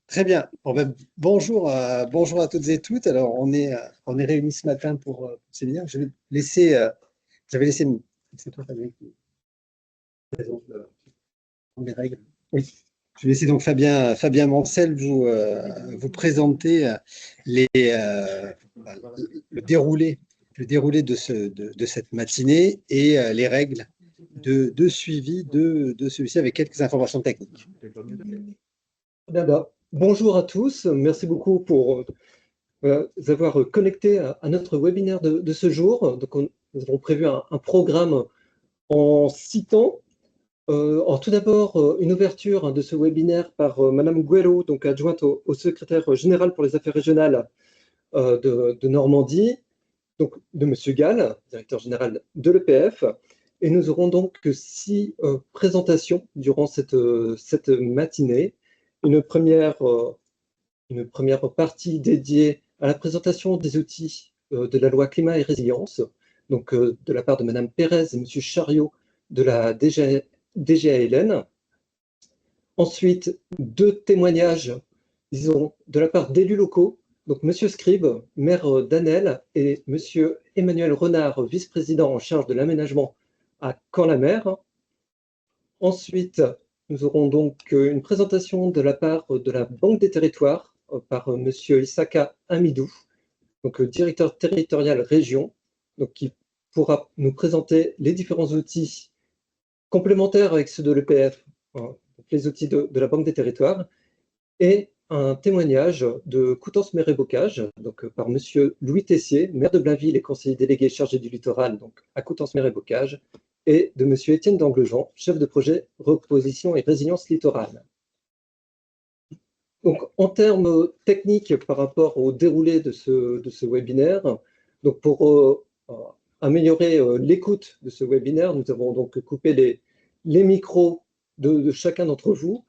Très bien. Bon, ben, bonjour à toutes et toutes. Alors, on est réunis ce matin pour le séminaire. J'avais laissé c'est toi, Fabien, qui présente les règles. Oui. Je vais laisser donc Fabien Mancel vous présenter bah, le déroulé, le déroulé de cette matinée et les règles de suivi de celui-ci avec quelques informations techniques. Bien, bonjour à tous, merci beaucoup pour vous avoir connecté à notre webinaire de ce jour. Nous avons prévu un programme en 6 temps. Tout d'abord, une ouverture de ce webinaire par Madame Guello, donc adjointe au secrétaire général pour les affaires régionales de Normandie, donc de Monsieur Gall, directeur général de l'EPF. Et nous aurons donc 6 présentations durant cette matinée. Une première une première partie dédiée à la présentation des outils de la loi climat et résilience, de la part de Madame Pérez et Monsieur Chariot de la DGALN. Ensuite, 2 témoignages, disons, de la part d'élus locaux, donc Monsieur Scribe, maire d'Anel, et Monsieur Emmanuel Renard, vice-président en charge de l'aménagement à Caen-la-Mer. Ensuite, nous aurons donc une présentation de la part de la Banque des Territoires par Monsieur Issaka Amidou, directeur territorial région, qui pourra nous présenter les différents outils complémentaires avec ceux de l'EPF, les outils de la Banque des Territoires, et un témoignage de Coutances-Mer-et-Bocage, par Monsieur Louis Tessier, maire de Blainville et conseiller délégué chargé du littoral, à Coutances-Mer-et-Bocage, et de Monsieur Étienne d'Anglejean, chef de projet reposition et résilience littorale. Donc, en termes techniques par rapport au déroulé de ce webinaire, pour améliorer l'écoute de ce webinaire, nous avons donc coupé les micros de chacun d'entre vous.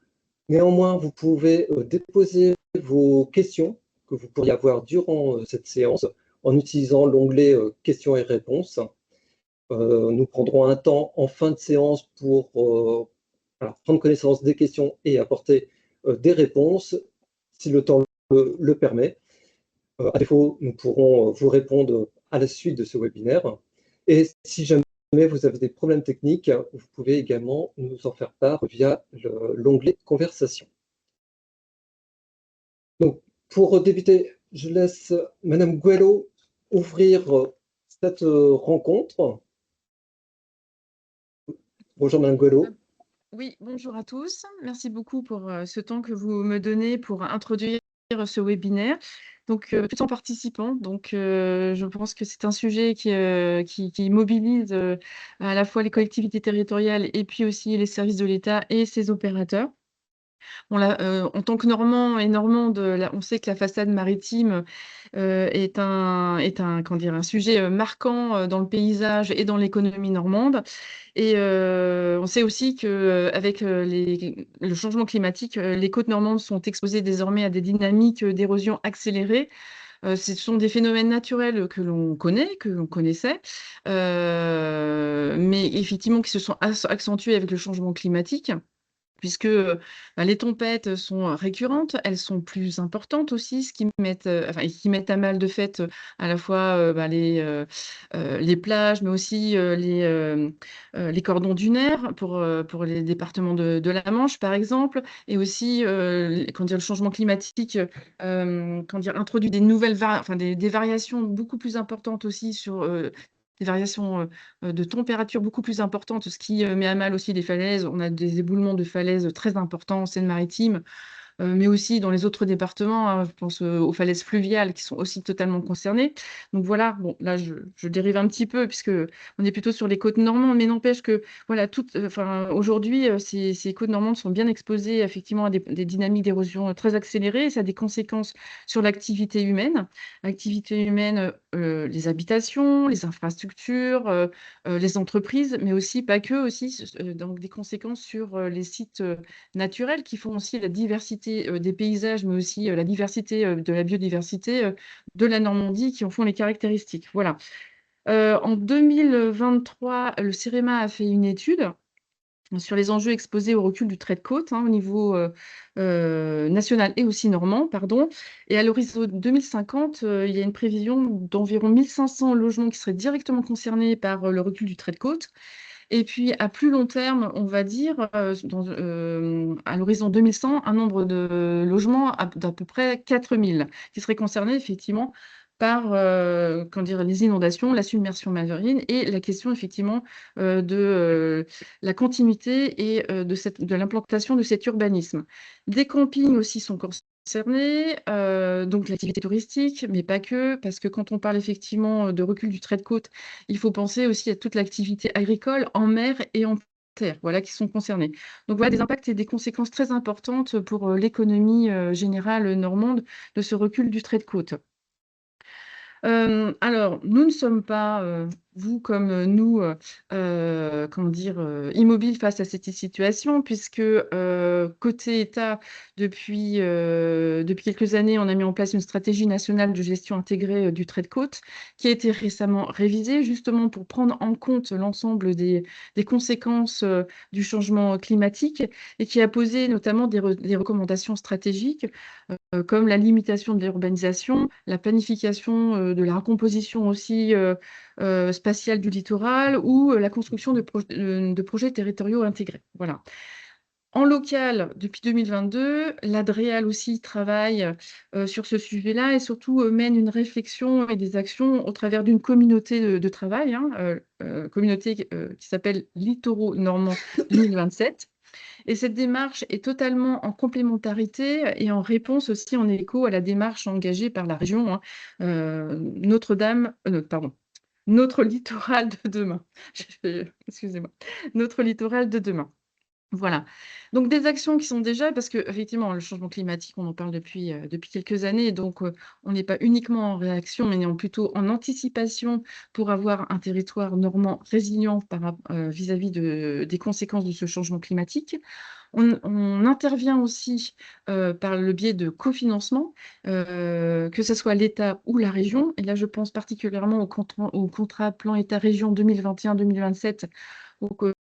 Néanmoins, vous pouvez déposer vos questions que vous pourriez avoir durant cette séance en utilisant l'onglet questions et réponses. Nous prendrons un temps en fin de séance pour prendre connaissance des questions et apporter des réponses, si le temps le permet. À défaut, nous pourrons vous répondre à la suite de ce webinaire. Et si jamais vous avez des problèmes techniques, vous pouvez également nous en faire part via l'onglet conversation. Donc, pour débuter, je laisse Madame Guello ouvrir cette rencontre. Bonjour Madame Guello. Oui, bonjour à tous. Merci beaucoup pour ce temps que vous me donnez pour introduire ce webinaire. Donc, tout en participant. Donc, je pense que c'est un sujet qui mobilise à la fois les collectivités territoriales et puis aussi les services de l'État et ses opérateurs. En tant que Normand et Normande, on sait que la façade maritime comment dire, un sujet marquant dans le paysage et dans l'économie normande. Et on sait aussi qu'avec le changement climatique, les côtes normandes sont exposées désormais à des dynamiques d'érosion accélérée. Ce sont des phénomènes naturels que l'on connaît, que l'on connaissait, mais effectivement qui se sont accentués avec le changement climatique puisque les tempêtes sont récurrentes, elles sont plus importantes aussi, ce qui mettent à mal de fait à la fois les plages, mais aussi les cordons dunaires pour les départements de la Manche, par exemple, et aussi le changement climatique introduit des des variations beaucoup plus importantes aussi sur des variations de température beaucoup plus importantes, ce qui met à mal aussi les falaises. On a des éboulements de falaises très importants en Seine-Maritime, mais aussi dans les autres départements, hein, je pense aux falaises fluviales qui sont aussi totalement concernées. Donc voilà, bon, là je dérive un petit peu puisque on est plutôt sur les côtes normandes, mais n'empêche que voilà, aujourd'hui, ces côtes normandes sont bien exposées effectivement à des dynamiques d'érosion très accélérées et ça a des conséquences sur l'activité humaine. L'activité humaine, les habitations, les infrastructures, les entreprises, mais aussi pas que, aussi donc des conséquences sur les sites naturels qui font aussi la diversité des paysages, mais aussi la diversité de la biodiversité de la Normandie qui en font les caractéristiques. Voilà. En 2023, le CEREMA a fait une étude sur les enjeux exposés au recul du trait de côte au niveau national et aussi normand, pardon. Et à l'horizon 2050, il y a une prévision d'environ 1500 logements qui seraient directement concernés par le recul du trait de côte. Et puis, à plus long terme, on va dire, à l'horizon 2100, un nombre de logements d'à peu près 4000 qui seraient concernés effectivement par comment dire, les inondations, la submersion marine et la question effectivement de la continuité et de l'implantation de cet urbanisme. Des campings aussi sont concernés, donc l'activité touristique, mais pas que, parce que quand on parle effectivement de recul du trait de côte, il faut penser aussi à toute l'activité agricole en mer et en terre, voilà, qui sont concernés. Donc voilà des impacts et des conséquences très importantes pour l'économie générale normande de ce recul du trait de côte. Alors, nous ne sommes pas, vous comme nous, comment dire, immobiles face à cette situation puisque, côté État, depuis quelques années, on a mis en place une stratégie nationale de gestion intégrée, du trait de côte qui a été récemment révisée justement pour prendre en compte l'ensemble des conséquences, du changement climatique et qui a posé notamment des recommandations stratégiques comme la limitation de l'urbanisation, la planification de la recomposition aussi spatiale du littoral ou la construction de projets territoriaux intégrés. Voilà. En local, depuis 2022, l'ADREAL aussi travaille sur ce sujet-là et surtout mène une réflexion et des actions au travers d'une communauté de travail, communauté qui s'appelle Littoraux Normands 2027. Et cette démarche est totalement en complémentarité et en réponse aussi en écho à la démarche engagée par la région, Notre-Dame, pardon, notre littoral de demain. Excusez-moi, notre littoral de demain. Voilà. Donc des actions qui sont déjà, parce que effectivement, le changement climatique, on en parle depuis quelques années, donc on n'est pas uniquement en réaction, mais plutôt en anticipation pour avoir un territoire normand résilient vis-à-vis des conséquences de ce changement climatique. On intervient aussi par le biais de cofinancement, que ce soit l'État ou la région. Et là, je pense particulièrement au contrat plan État-région 2021-2027,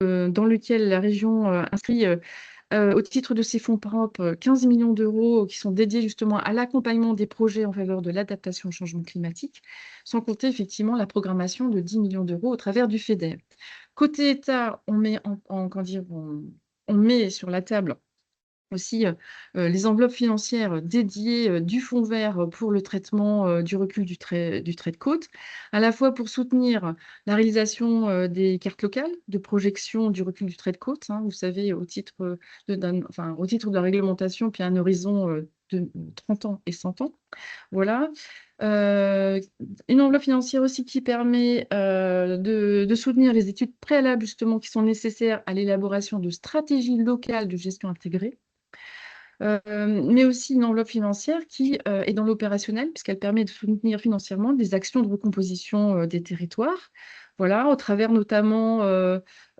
dans lequel la région inscrit au titre de ses fonds propres 15 millions d'euros qui sont dédiés justement à l'accompagnement des projets en faveur de l'adaptation au changement climatique, sans compter effectivement la programmation de 10 millions d'euros au travers du FEDER. Côté État, on met on met sur la table aussi les enveloppes financières dédiées du fonds vert pour le traitement du recul du trait de côte, à la fois pour soutenir la réalisation des cartes locales de projection du recul du trait de côte, vous savez, au titre de la réglementation, puis à un horizon de 30 ans et 100 ans. Voilà. Une enveloppe financière aussi qui permet de soutenir les études préalables justement qui sont nécessaires à l'élaboration de stratégies locales de gestion intégrée. Mais aussi une enveloppe financière qui est dans l'opérationnel, puisqu'elle permet de soutenir financièrement des actions de recomposition des territoires, voilà, au travers notamment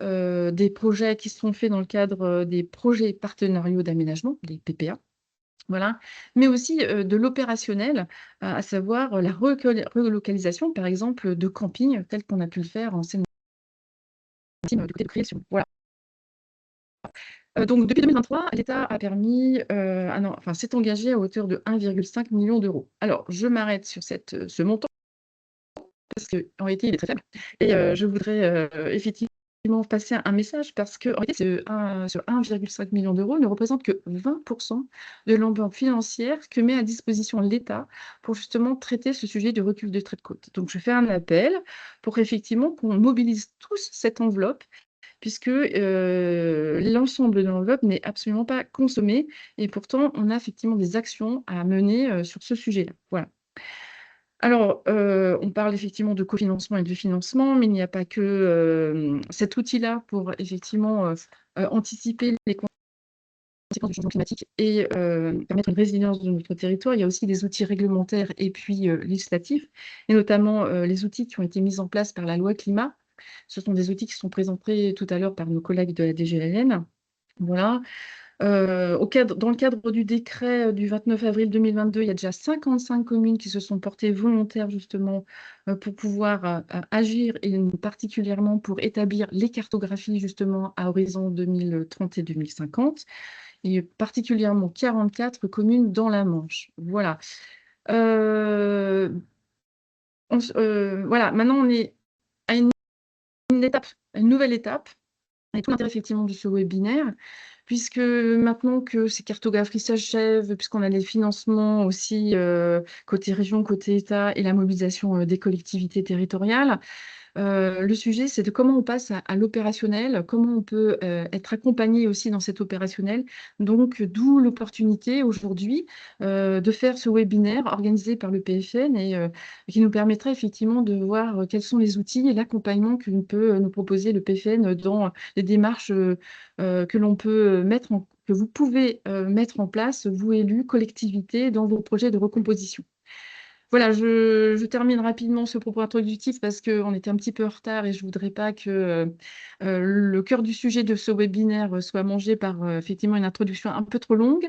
des projets qui sont faits dans le cadre des projets partenariaux d'aménagement, les PPA. Voilà, mais aussi de l'opérationnel, à savoir la relocalisation, par exemple, de camping, tel qu'on a pu le faire en Seine-Maritime du côté de Création. Voilà. Donc depuis 2023, l'État a permis, s'est engagé à hauteur de 1,5 million d'euros. Alors, je m'arrête sur ce montant parce qu'en réalité, il est très faible et je voudrais effectivement passer un message parce qu'en réalité, ce 1,5 million d'euros ne représente que 20 de l'enveloppe financière que met à disposition l'État pour justement traiter ce sujet du recul de trait de côte. Donc je fais un appel pour effectivement qu'on mobilise tous cette enveloppe puisque l'ensemble de l'enveloppe n'est absolument pas consommé et pourtant on a effectivement des actions à mener sur ce sujet-là. Voilà. Alors, on parle effectivement de cofinancement et de financement, mais il n'y a pas que cet outil-là pour effectivement anticiper les conséquences du changement climatique et permettre une résilience de notre territoire. Il y a aussi des outils réglementaires et puis législatifs, et notamment les outils qui ont été mis en place par la loi climat. Ce sont des outils qui sont présentés tout à l'heure par nos collègues de la DGLN. Voilà. Dans le cadre du décret du 29 avril 2022, il y a déjà 55 communes qui se sont portées volontaires justement pour pouvoir agir, et particulièrement pour établir les cartographies justement à horizon 2030 et 2050, et particulièrement 44 communes dans la Manche. Voilà. Euh, voilà, maintenant on est à une nouvelle étape, et tout l'intérêt effectivement de ce webinaire, puisque maintenant que ces cartographies s'achèvent, puisqu'on a les financements aussi côté région, côté État, et la mobilisation des collectivités territoriales, le sujet, c'est de comment on passe à l'opérationnel, comment on peut être accompagné aussi dans cet opérationnel. Donc, d'où l'opportunité aujourd'hui de faire ce webinaire organisé par le PFN, et qui nous permettra effectivement de voir quels sont les outils et l'accompagnement que peut nous proposer le PFN dans les démarches que l'on peut que vous pouvez mettre en place, vous élus, collectivités, dans vos projets de recomposition. Voilà, je termine rapidement ce propos introductif parce qu'on était un petit peu en retard, et je ne voudrais pas que le cœur du sujet de ce webinaire soit mangé par effectivement une introduction un peu trop longue.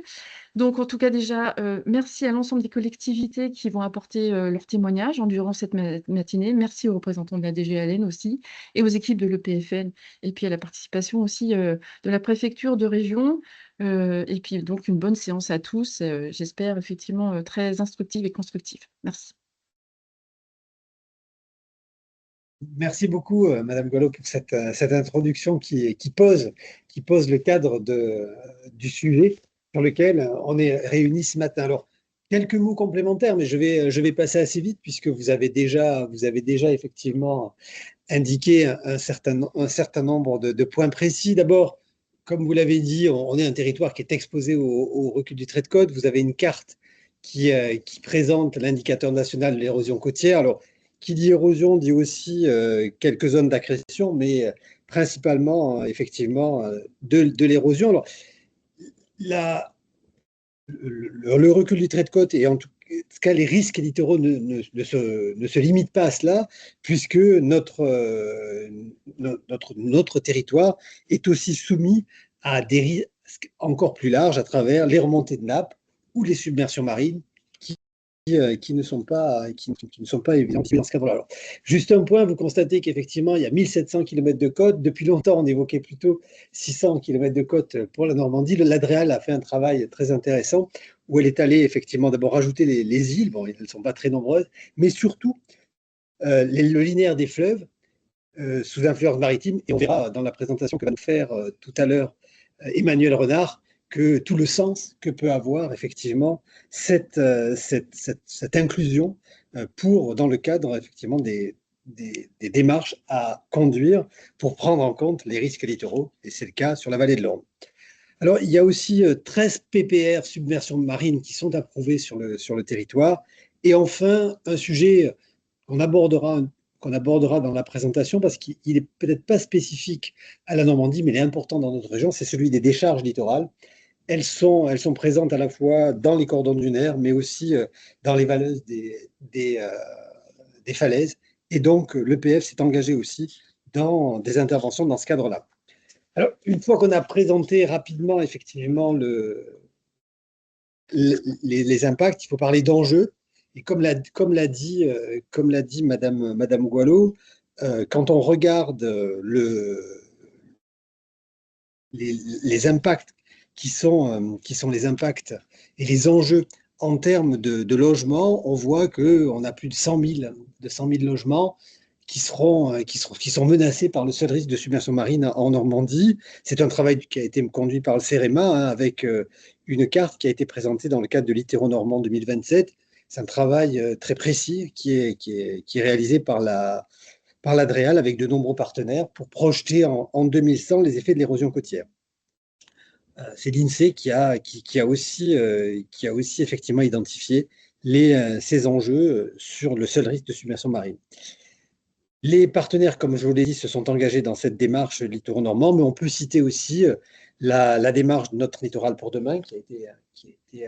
Donc, en tout cas, déjà, merci à l'ensemble des collectivités qui vont apporter leur témoignage durant cette matinée. Merci aux représentants de la DGALN aussi, et aux équipes de l'EPFN, et puis à la participation aussi de la préfecture de région. Et puis, donc, une bonne séance à tous, j'espère effectivement très instructive et constructive. Merci. Merci beaucoup, Madame Gallo, pour cette introduction qui pose le cadre du sujet sur lequel on est réunis ce matin. Alors, quelques mots complémentaires, mais je vais passer assez vite puisque vous avez déjà effectivement indiqué un certain nombre de points précis. D'abord, comme vous l'avez dit, on est un territoire qui est exposé au recul du trait de côte. Vous avez une carte qui présente l'indicateur national de l'érosion côtière. Alors, qui dit érosion dit aussi quelques zones d'accrétion, mais principalement, effectivement, de l'érosion. Alors, le recul du trait de côte, et en tout cas les risques littoraux ne se limitent pas à cela, puisque notre territoire est aussi soumis à des risques encore plus larges à travers les remontées de nappe ou les submersions marines qui ne sont pas évidentes dans ce cadre-là. Alors, juste un point, vous constatez qu'effectivement, il y a 1700 km de côte. Depuis longtemps, on évoquait plutôt 600 km de côte pour la Normandie. L'Adréal a fait un travail très intéressant où elle est allée effectivement d'abord rajouter les îles. Bon, elles ne sont pas très nombreuses, mais surtout le linéaire des fleuves sous influence maritime. Et on verra dans la présentation que va nous faire tout à l'heure Emmanuel Renard, que tout le sens que peut avoir effectivement cette inclusion dans le cadre effectivement des démarches à conduire pour prendre en compte les risques littoraux, et c'est le cas sur la vallée de l'Orne. Alors, il y a aussi 13 PPR submersion marine qui sont approuvés sur le territoire. Et enfin, un sujet qu'on abordera dans la présentation, parce qu'il n'est peut-être pas spécifique à la Normandie, mais il est important dans notre région, c'est celui des décharges littorales. Elles sont présentes à la fois dans les cordons dunaires, mais aussi dans les valleuses des falaises. Et donc, l'EPF s'est engagé aussi dans des interventions dans ce cadre-là. Alors, une fois qu'on a présenté rapidement, effectivement, les impacts, il faut parler d'enjeux. Et comme l'a dit Madame Gouallo, quand on regarde les impacts qui sont les impacts et les enjeux en termes de logement, on voit qu'on a plus de 100 000 logements qui sont menacés par le seul risque de submersion marine en Normandie. C'est un travail qui a été conduit par le CEREMA, avec une carte qui a été présentée dans le cadre de l'Itéro-Normand 2027. C'est un travail très précis qui est réalisé par l'Adréal avec de nombreux partenaires pour projeter en 2100 les effets de l'érosion côtière. C'est l'INSEE qui a aussi effectivement identifié ces enjeux sur le seul risque de submersion marine. Les partenaires, comme je vous l'ai dit, se sont engagés dans cette démarche littoraux normand, mais on peut citer aussi la démarche de notre littoral pour demain, qui a été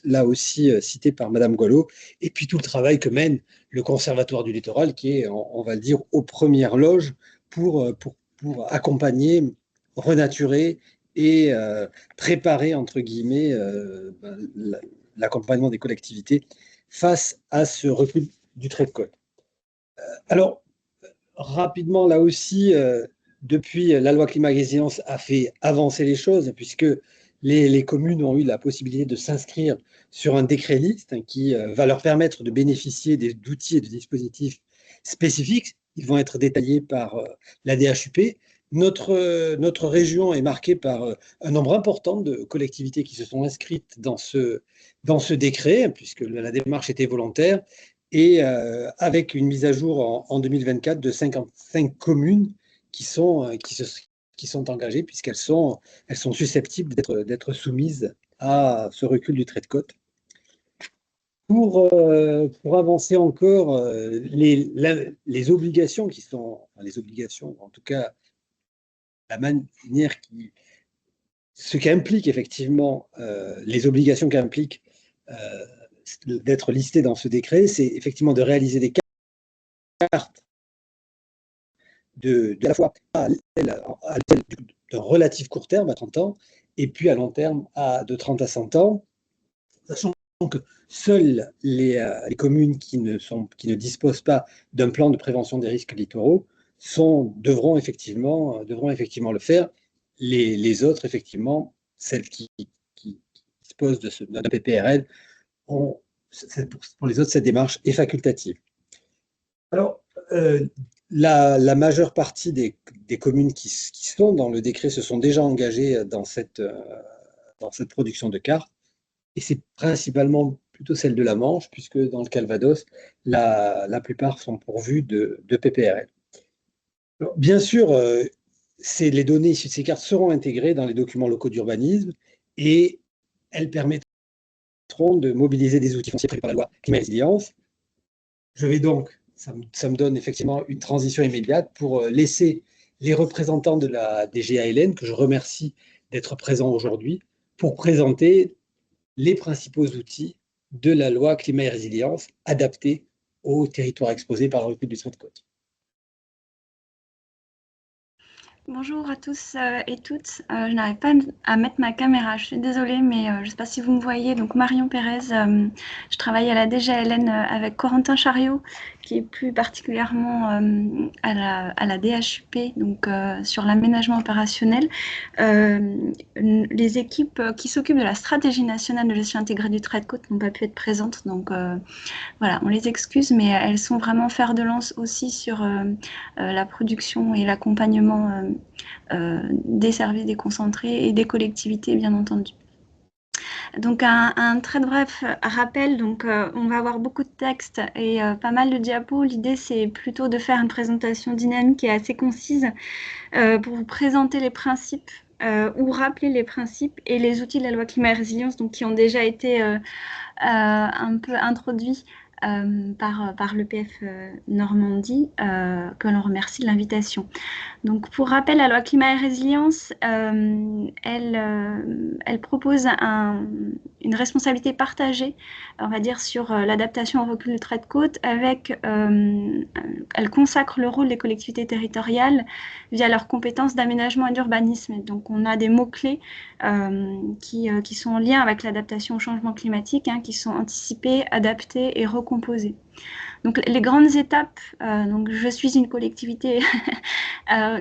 là aussi citée par Madame Gouallo, et puis tout le travail que mène le Conservatoire du littoral, qui est, on va le dire, aux premières loges pour accompagner, renaturer et préparer, entre guillemets, l'accompagnement des collectivités face à ce recul du trait de côte. Alors, rapidement, là aussi, depuis la loi climat et résilience a fait avancer les choses, puisque les communes ont eu la possibilité de s'inscrire sur un décret liste qui va leur permettre de bénéficier d'outils et de dispositifs spécifiques. Ils vont être détaillés par la DHUP. Notre région est marquée par un nombre important de collectivités qui se sont inscrites dans ce décret, puisque la démarche était volontaire, et avec une mise à jour en 2024 de 55 communes qui sont engagées, puisqu'elles sont susceptibles d'être soumises à ce recul du trait de côte. Pour avancer encore, les obligations qui sont, enfin, les obligations, en tout cas, la manière ce qu'implique effectivement les obligations qu'implique d'être listé dans ce décret, c'est effectivement de réaliser des cartes à la fois à l'échelle d'un relatif court terme à 30 ans et puis à long terme de 30 à 100 ans, sachant que seules les communes qui ne disposent pas d'un plan de prévention des risques littoraux devront effectivement le faire. Les autres, effectivement, celles qui disposent d'un PPRL, pour les autres, cette démarche est facultative. Alors, la majeure partie des communes qui sont dans le décret se sont déjà engagées dans cette production de cartes, et c'est principalement plutôt celle de la Manche, puisque dans le Calvados, la plupart sont pourvues de PPRL. Alors, bien sûr, les données issues de ces cartes seront intégrées dans les documents locaux d'urbanisme, et elles permettront de mobiliser des outils fonciers prévus par la loi climat et résilience. Je vais donc, ça me donne effectivement une transition immédiate pour laisser les représentants des GALN, que je remercie d'être présents aujourd'hui, pour présenter les principaux outils de la loi climat et résilience adaptés aux territoires exposés par le recul du trait de côte. Bonjour à tous et toutes. Je n'arrive pas à mettre ma caméra, je suis désolée, mais je ne sais pas si vous me voyez. Donc Marion Pérez, je travaille à la DGALN avec Corentin Chariot, qui est plus particulièrement à la DHUP, donc sur l'aménagement opérationnel. Les équipes qui s'occupent de la stratégie nationale de gestion intégrée du trait de côte n'ont pas pu être présentes, donc voilà, on les excuse, mais elles sont vraiment fer de lance aussi sur la production et l'accompagnement des services déconcentrés et des collectivités, bien entendu. Donc un très bref rappel, donc on va avoir beaucoup de textes et pas mal de diapos. L'idée c'est plutôt de faire une présentation dynamique et assez concise pour vous présenter les principes ou rappeler les principes et les outils de la loi climat et résilience, donc qui ont déjà été un peu introduits par l'EPF Normandie, que l'on remercie de l'invitation. Donc, pour rappel, la loi climat et résilience, elle propose une responsabilité partagée, on va dire, sur l'adaptation au recul du trait de côte, elle consacre le rôle des collectivités territoriales via leurs compétences d'aménagement et d'urbanisme. Donc, on a des mots-clés qui sont en lien avec l'adaptation au changement climatique, qui sont anticipés, adaptés et recomposés. Donc les grandes étapes, donc je suis une collectivité,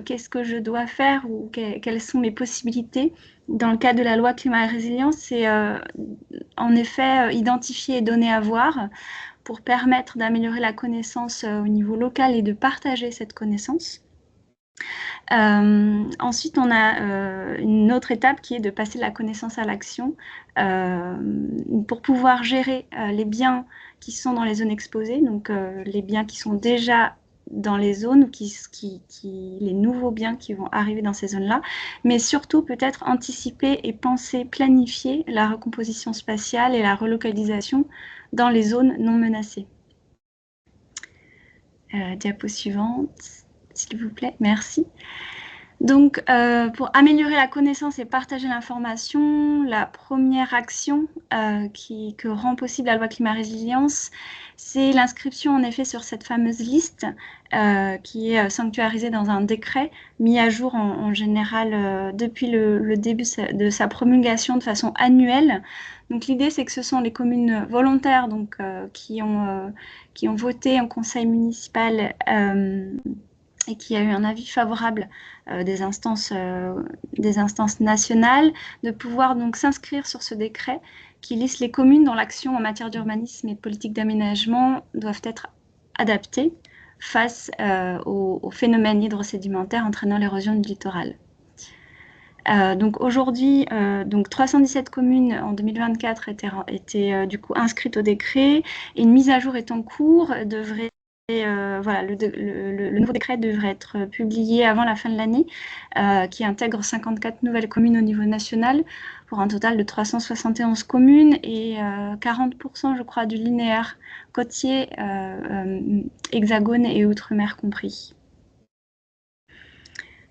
qu'est-ce que je dois faire ou quelles sont mes possibilités dans le cadre de la loi climat et résilience, c'est en effet identifier et donner à voir pour permettre d'améliorer la connaissance au niveau local et de partager cette connaissance. Ensuite, on a une autre étape qui est de passer de la connaissance à l'action pour pouvoir gérer les biens qui sont dans les zones exposées, donc les biens qui sont déjà dans les zones, les nouveaux biens qui vont arriver dans ces zones-là, mais surtout peut-être anticiper et penser, planifier la recomposition spatiale et la relocalisation dans les zones non menacées. Diapo suivante, s'il vous plaît, merci. Donc, pour améliorer la connaissance et partager l'information, la première action que rend possible la loi climat résilience, c'est l'inscription en effet sur cette fameuse liste qui est sanctuarisée dans un décret mis à jour en général depuis le début de sa promulgation de façon annuelle. Donc l'idée, c'est que ce sont les communes volontaires donc, qui ont voté en conseil municipal et qui a eu un avis favorable des instances nationales, de pouvoir donc s'inscrire sur ce décret qui liste les communes dont l'action en matière d'urbanisme et de politique d'aménagement doivent être adaptées face aux phénomènes hydrosédimentaires entraînant l'érosion du littoral. Donc aujourd'hui, 317 communes en 2024 étaient du coup inscrites au décret et une mise à jour est en cours, voilà, le nouveau décret devrait être publié avant la fin de l'année, qui intègre 54 nouvelles communes au niveau national, pour un total de 371 communes et 40%, je crois, du linéaire côtier, hexagone et outre-mer compris.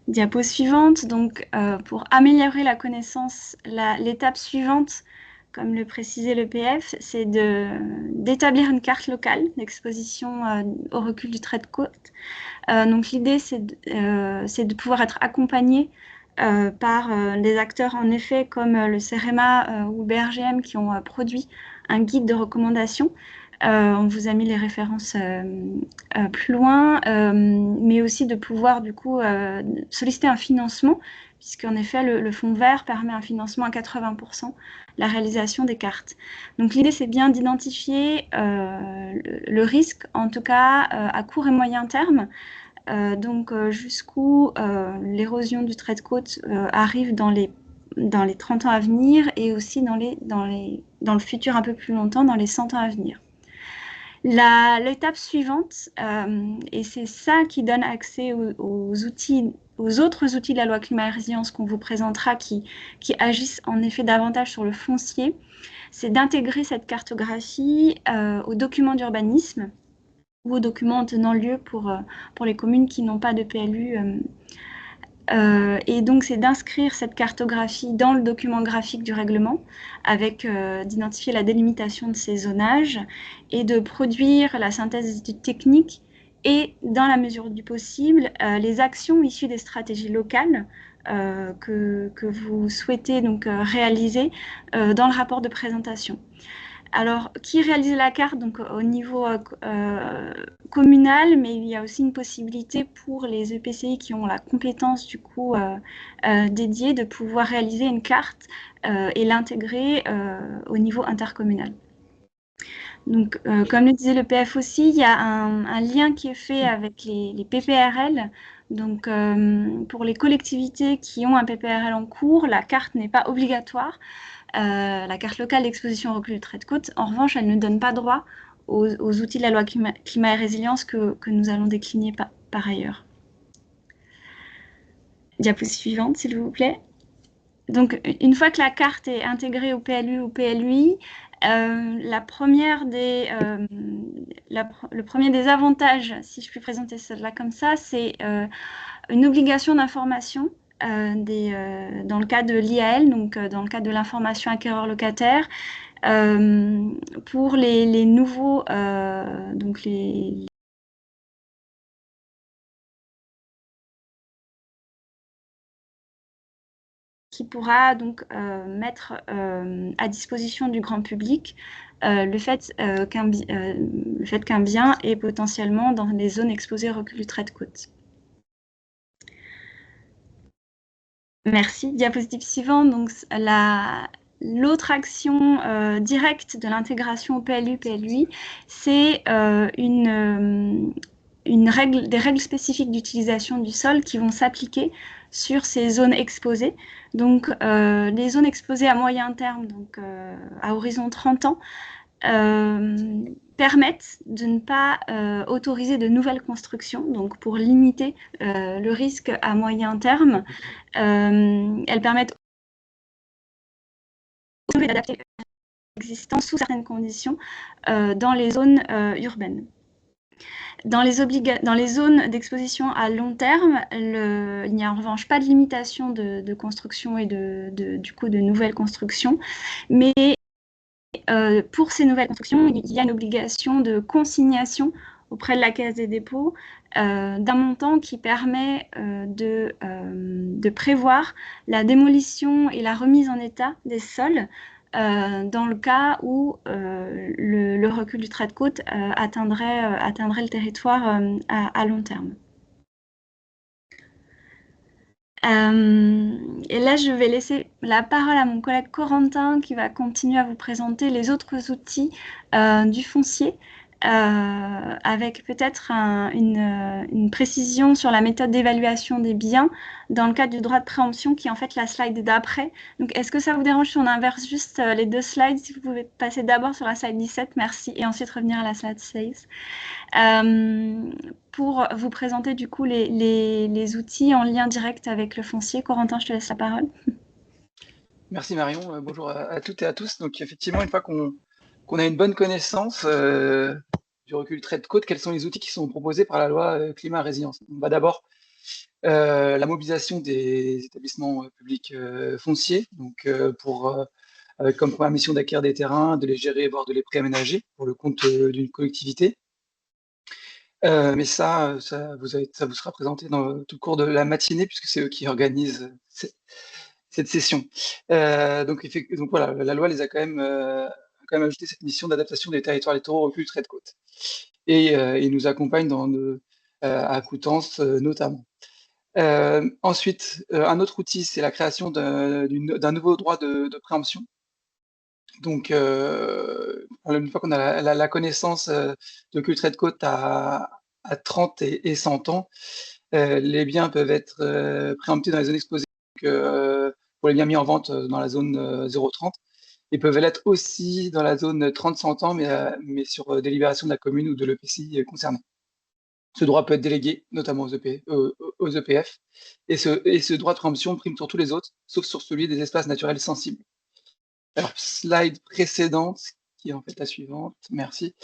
Diapo suivante, donc pour améliorer la connaissance, l'étape suivante, comme le précisait l'EPF, c'est d'établir une carte locale d'exposition au recul du trait de côte. Donc l'idée, c'est de pouvoir être accompagné par des acteurs, en effet, comme le CEREMA ou BRGM, qui ont produit un guide de recommandation. On vous a mis les références plus loin, mais aussi de pouvoir du coup solliciter un financement, puisqu'en effet le fonds vert permet un financement à 80% la réalisation des cartes. Donc l'idée, c'est bien d'identifier le risque, en tout cas à court et moyen terme, donc jusqu'où l'érosion du trait de côte arrive dans les 30 ans à venir et aussi dans le futur un peu plus longtemps, dans les 100 ans à venir. L'étape suivante, et c'est ça qui donne accès aux autres outils de la loi climat et résilience qu'on vous présentera, qui agissent en effet davantage sur le foncier, c'est d'intégrer cette cartographie aux documents d'urbanisme ou aux documents en tenant lieu pour les communes qui n'ont pas de PLU. Et donc, c'est d'inscrire cette cartographie dans le document graphique du règlement, avec d'identifier la délimitation de ces zonages et de produire la synthèse des études techniques et, dans la mesure du possible, les actions issues des stratégies locales que vous souhaitez donc réaliser dans le rapport de présentation. Alors, qui réalise la carte donc, au niveau communal, mais il y a aussi une possibilité pour les EPCI qui ont la compétence du coup dédiée de pouvoir réaliser une carte et l'intégrer au niveau intercommunal. Donc, comme le disait le PF aussi, il y a un lien qui est fait avec les PPRL. Donc, pour les collectivités qui ont un PPRL en cours, la carte n'est pas obligatoire. La carte locale d'exposition au recul du trait de côte, en revanche, elle ne donne pas droit aux outils de la loi climat et résilience que nous allons décliner par ailleurs. Diapo suivante, s'il vous plaît. Donc, une fois que la carte est intégrée au PLU ou PLUI, le premier des avantages, si je puis présenter cela comme ça, c'est une obligation d'information dans le cas de l'IAL, donc dans le cas de l'information acquéreur-locataire, pour les nouveaux, donc qui pourra donc mettre à disposition du grand public le fait qu'un bien est potentiellement dans les zones exposées au recul du trait de côte. Merci. Diapositive suivante. Donc, l'autre action directe de l'intégration au PLU-PLUI, c'est des règles spécifiques d'utilisation du sol qui vont s'appliquer sur ces zones exposées. Donc, les zones exposées à moyen terme, donc à horizon 30 ans, permettent de ne pas autoriser de nouvelles constructions. Donc, pour limiter le risque à moyen terme, elles permettent d'adapter l'existant sous certaines conditions dans les zones urbaines. Dans les zones d'exposition à long terme, il n'y a en revanche pas de limitation de construction et du coup de nouvelles constructions, mais pour ces nouvelles constructions, il y a une obligation de consignation auprès de la Caisse des dépôts d'un montant qui permet de prévoir la démolition et la remise en état des sols dans le cas où le recul du trait de côte atteindrait le territoire à long terme. Et là, je vais laisser la parole à mon collègue Corentin qui va continuer à vous présenter les autres outils du foncier avec peut-être une précision sur la méthode d'évaluation des biens dans le cadre du droit de préemption qui est en fait la slide d'après. Donc, est-ce que ça vous dérange si on inverse juste les deux slides? Si vous pouvez passer d'abord sur la slide 17, merci, et ensuite revenir à la slide 16. Pour vous présenter du coup les outils en lien direct avec le foncier. Corentin, je te laisse la parole. Merci Marion, bonjour à toutes et à tous. Donc effectivement, une fois qu'on a une bonne connaissance du recul trait de côte, quels sont les outils qui sont proposés par la loi climat et résilience? On va d'abord la mobilisation des établissements publics fonciers, donc avec comme première mission d'acquérir des terrains, de les gérer, voire de les préaménager pour le compte d'une collectivité. Mais ça vous sera présenté dans tout le cours de la matinée, puisque c'est eux qui organisent cette session. Donc voilà, la loi les a quand même ajouté cette mission d'adaptation des territoires littoraux au recul trait de côte. Et ils nous accompagnent à Coutances notamment. Ensuite, un autre outil, c'est la création d'un nouveau droit de préemption. Donc, une fois qu'on a la connaissance de recul trait de côte à 30 et 100 ans, les biens peuvent être préemptés dans les zones exposées. Pour les biens mis en vente dans la zone 0,30, ils peuvent l'être aussi dans la zone 30-100 ans, mais sur délibération de la commune ou de l'EPCI concerné. Ce droit peut être délégué, notamment aux EPF, et ce droit de préemption prime sur tous les autres, sauf sur celui des espaces naturels sensibles. Alors, slide précédente, qui est en fait la suivante, merci.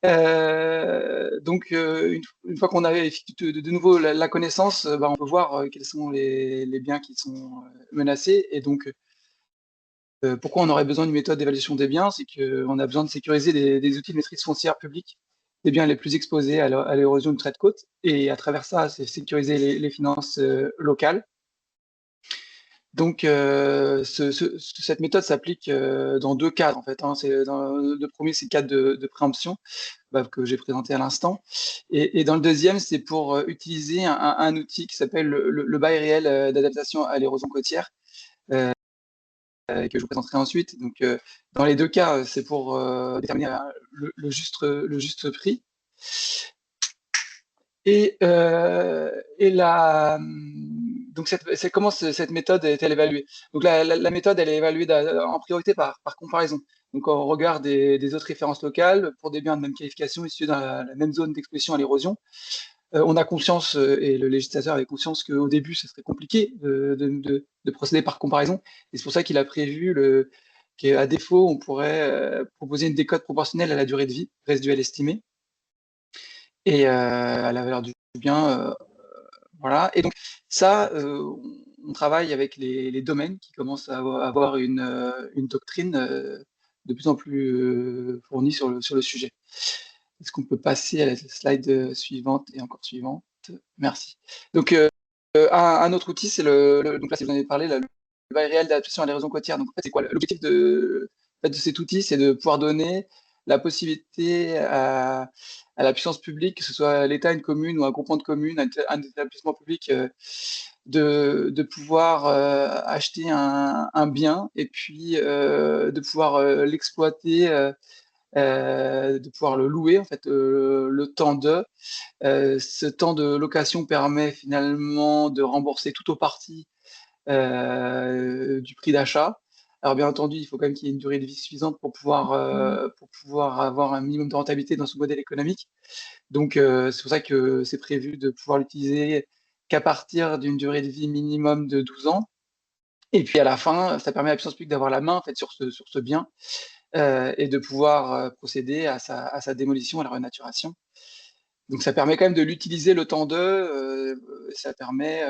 Donc, une fois qu'on a de nouveau la connaissance, on peut voir quels sont les biens qui sont menacés. Et donc, pourquoi on aurait besoin d'une méthode d'évaluation des biens? C'est qu'on a besoin de sécuriser des outils de maîtrise foncière publique des biens les plus exposés à l'érosion du trait de côte. Et à travers ça, c'est sécuriser les finances locales. Donc, cette méthode s'applique dans deux cadres, en fait. Le premier, c'est le cadre de préemption que j'ai présenté à l'instant. Et dans le deuxième, c'est pour utiliser un outil qui s'appelle le bail réel d'adaptation à l'érosion côtière, que je vous présenterai ensuite. Donc, dans les deux cas, c'est pour déterminer le juste prix. Donc, comment cette méthode est-elle évaluée? Donc, la méthode, elle est évaluée en priorité par comparaison. Donc, au regard des autres références locales, pour des biens de même qualification issus dans la même zone d'exposition à l'érosion, on a conscience, et le législateur avait conscience qu'au début, ce serait compliqué de procéder par comparaison. Et c'est pour ça qu'il a prévu qu'à défaut, on pourrait proposer une décote proportionnelle à la durée de vie résiduelle estimée et à la valeur du bien. Voilà. Et donc, ça, on travaille avec les domaines qui commencent à avoir une doctrine de plus en plus fournie sur le sujet. Est-ce qu'on peut passer à la slide suivante et encore suivante? Merci. Donc, un autre outil, c'est donc là, si vous en avez parlé, le bail réel d'adaptation à l'érosion côtière. Donc, en fait, c'est quoi l'objectif de cet outil? C'est de pouvoir donner la possibilité à la puissance publique, que ce soit l'État, une commune ou un groupement de communes, un établissement public, de pouvoir acheter un bien et puis de pouvoir l'exploiter, de pouvoir le louer, en fait, le temps ce temps de location permet finalement de rembourser tout ou partie du prix d'achat. Alors bien entendu, il faut quand même qu'il y ait une durée de vie suffisante pour pouvoir avoir un minimum de rentabilité dans ce modèle économique. Donc c'est pour ça que c'est prévu de pouvoir l'utiliser qu'à partir d'une durée de vie minimum de 12 ans. Et puis à la fin, ça permet à la puissance publique d'avoir la main en fait, sur ce bien et de pouvoir procéder à sa démolition, à la renaturation. Donc ça permet quand même de l'utiliser le temps ça permet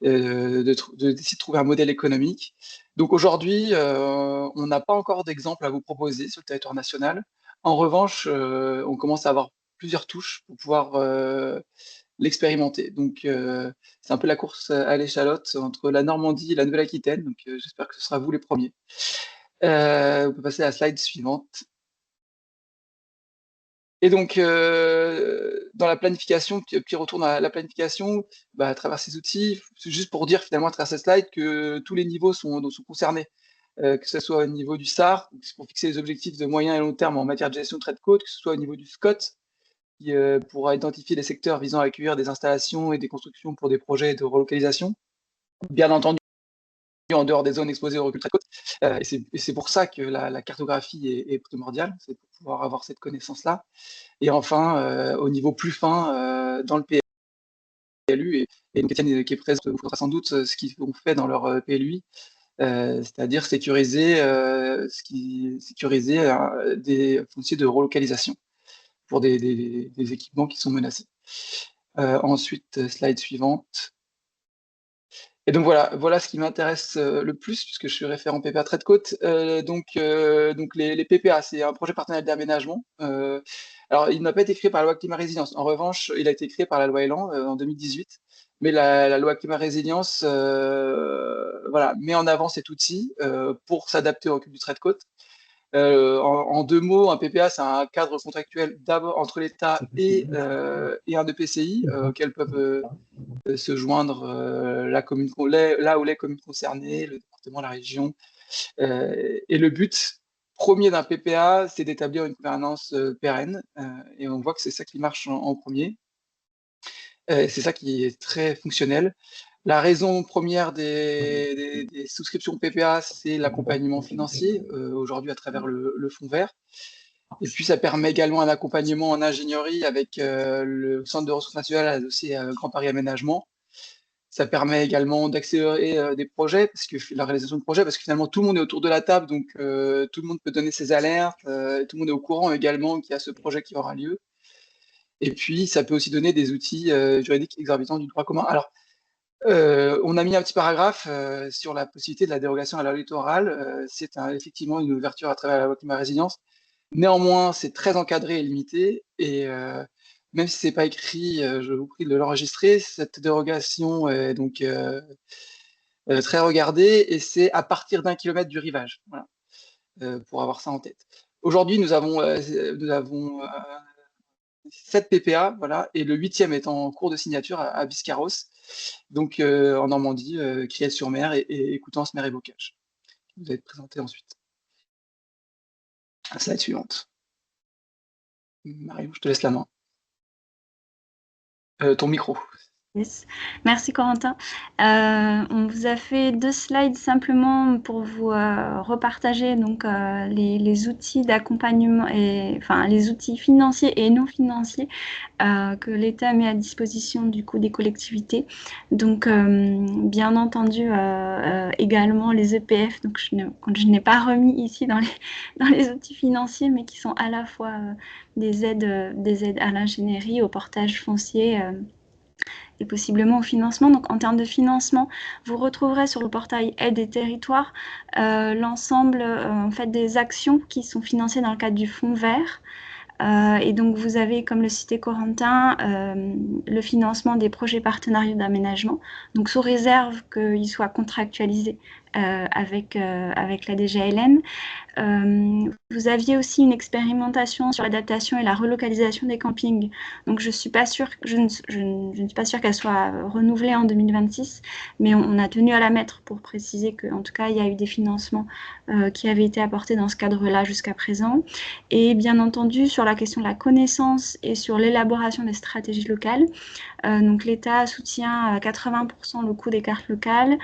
d'essayer de trouver un modèle économique. Donc aujourd'hui, on n'a pas encore d'exemple à vous proposer sur le territoire national. En revanche, on commence à avoir plusieurs touches pour pouvoir l'expérimenter. Donc c'est un peu la course à l'échalote entre la Normandie et la Nouvelle-Aquitaine. Donc j'espère que ce sera vous les premiers. On peut passer à la slide suivante. Et donc, dans la planification, petit retour dans la planification, à travers ces outils, c'est juste pour dire finalement à travers cette slide que tous les niveaux sont concernés, que ce soit au niveau du SAR, c'est pour fixer les objectifs de moyen et long terme en matière de gestion de trait de côte, que ce soit au niveau du SCOT, qui pourra identifier les secteurs visant à accueillir des installations et des constructions pour des projets de relocalisation. Bien entendu, en dehors des zones exposées au recul de trait de côte. Et c'est pour ça que la cartographie est primordiale, c'est pour pouvoir avoir cette connaissance-là. Et enfin, au niveau plus fin, dans le PLU, et donc Étienne qui est présent vous fera sans doute ce qu'ils ont fait dans leur PLUI, c'est-à-dire sécuriser des fonciers de relocalisation pour des équipements qui sont menacés. Ensuite, slide suivante. Et donc voilà ce qui m'intéresse le plus, puisque je suis référent PPA trait de côte. Donc les PPA, c'est un projet partenarial d'aménagement. Alors, il n'a pas été créé par la loi Climat Résilience. En revanche, il a été créé par la loi Elan en 2018. Mais la loi Climat Résilience met en avant cet outil pour s'adapter au recul du trait de côte. En deux mots, un PPA, c'est un cadre contractuel d'abord entre l'État et un EPCI auquel peuvent se joindre là où les communes concernées, le département, la région. Et le but premier d'un PPA, c'est d'établir une gouvernance pérenne. Et on voit que c'est ça qui marche en premier. C'est ça qui est très fonctionnel. La raison première des souscriptions PPA, c'est l'accompagnement financier, aujourd'hui à travers le Fonds vert. Et puis, ça permet également un accompagnement en ingénierie avec le Centre de ressources naturelles associé à Grand Paris Aménagement. Ça permet également d'accélérer des projets, la réalisation de projets, parce que finalement, tout le monde est autour de la table, donc tout le monde peut donner ses alertes, tout le monde est au courant également qu'il y a ce projet qui aura lieu. Et puis, ça peut aussi donner des outils juridiques exorbitants du droit commun. Alors, on a mis un petit paragraphe sur la possibilité de la dérogation à la loi littorale. C'est effectivement une ouverture à travers la loi Climat Résilience. Néanmoins, c'est très encadré et limité. Et même si c'est pas écrit, je vous prie de l'enregistrer. Cette dérogation est donc très regardée et c'est à partir d'1 kilomètre du rivage. Voilà, pour avoir ça en tête. Aujourd'hui, nous avons 7 PPA, voilà, et le 8e est en cours de signature à Biscarrosse, donc en Normandie, Criel-sur-Mer et Coutances-Mer et Bocage. Vous allez être présenté ensuite. La slide suivante. Marion, je te laisse la main. Ton micro. Yes. Merci Corentin. On vous a fait 2 slides simplement pour vous repartager donc les outils d'accompagnement les outils financiers et non financiers que l'État met à disposition du coup des collectivités. Donc bien entendu également les EPF, donc je n'ai pas remis ici dans les outils financiers, mais qui sont à la fois des aides à l'ingénierie, au portage foncier et possiblement au financement. Donc en termes de financement, vous retrouverez sur le portail Aide et Territoires l'ensemble en fait, des actions qui sont financées dans le cadre du Fonds vert. Et donc vous avez, comme le citait Corentin, le financement des projets partenariaux d'aménagement, donc sous réserve qu'ils soient contractualisés avec la DGALN. Vous aviez aussi une expérimentation sur l'adaptation et la relocalisation des campings. Donc je ne suis pas sûre qu'elle soit renouvelée en 2026, mais on a tenu à la mettre pour préciser qu'en tout cas, il y a eu des financements qui avaient été apportés dans ce cadre-là jusqu'à présent. Et bien entendu, sur la question de la connaissance et sur l'élaboration des stratégies locales, donc l'État soutient à 80% le coût des cartes locales,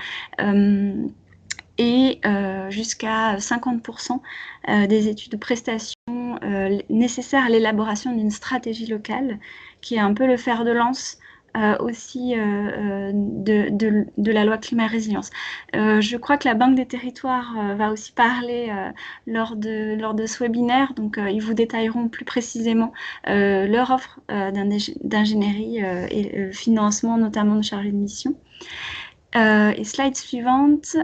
et jusqu'à 50% des études de prestations nécessaires à l'élaboration d'une stratégie locale, qui est un peu le fer de lance aussi de la loi climat résilience. Je crois que la Banque des territoires va aussi parler lors de ce webinaire, donc ils vous détailleront plus précisément leur offre d'ingénierie et le financement notamment de chargés de mission. Et slide suivante.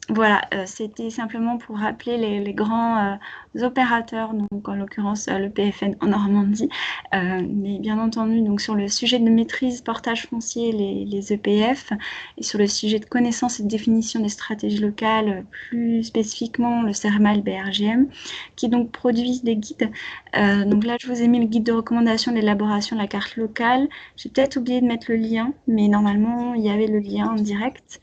Voilà, c'était simplement pour rappeler les grands opérateurs, donc en l'occurrence le PFN en Normandie, mais bien entendu donc sur le sujet de maîtrise, portage foncier, les EPF, et sur le sujet de connaissance et de définition des stratégies locales, plus spécifiquement le CERMA et le BRGM, qui donc produisent des guides. Donc là, je vous ai mis le guide de recommandation d'élaboration de la carte locale. J'ai peut-être oublié de mettre le lien, mais normalement, il y avait le lien en direct.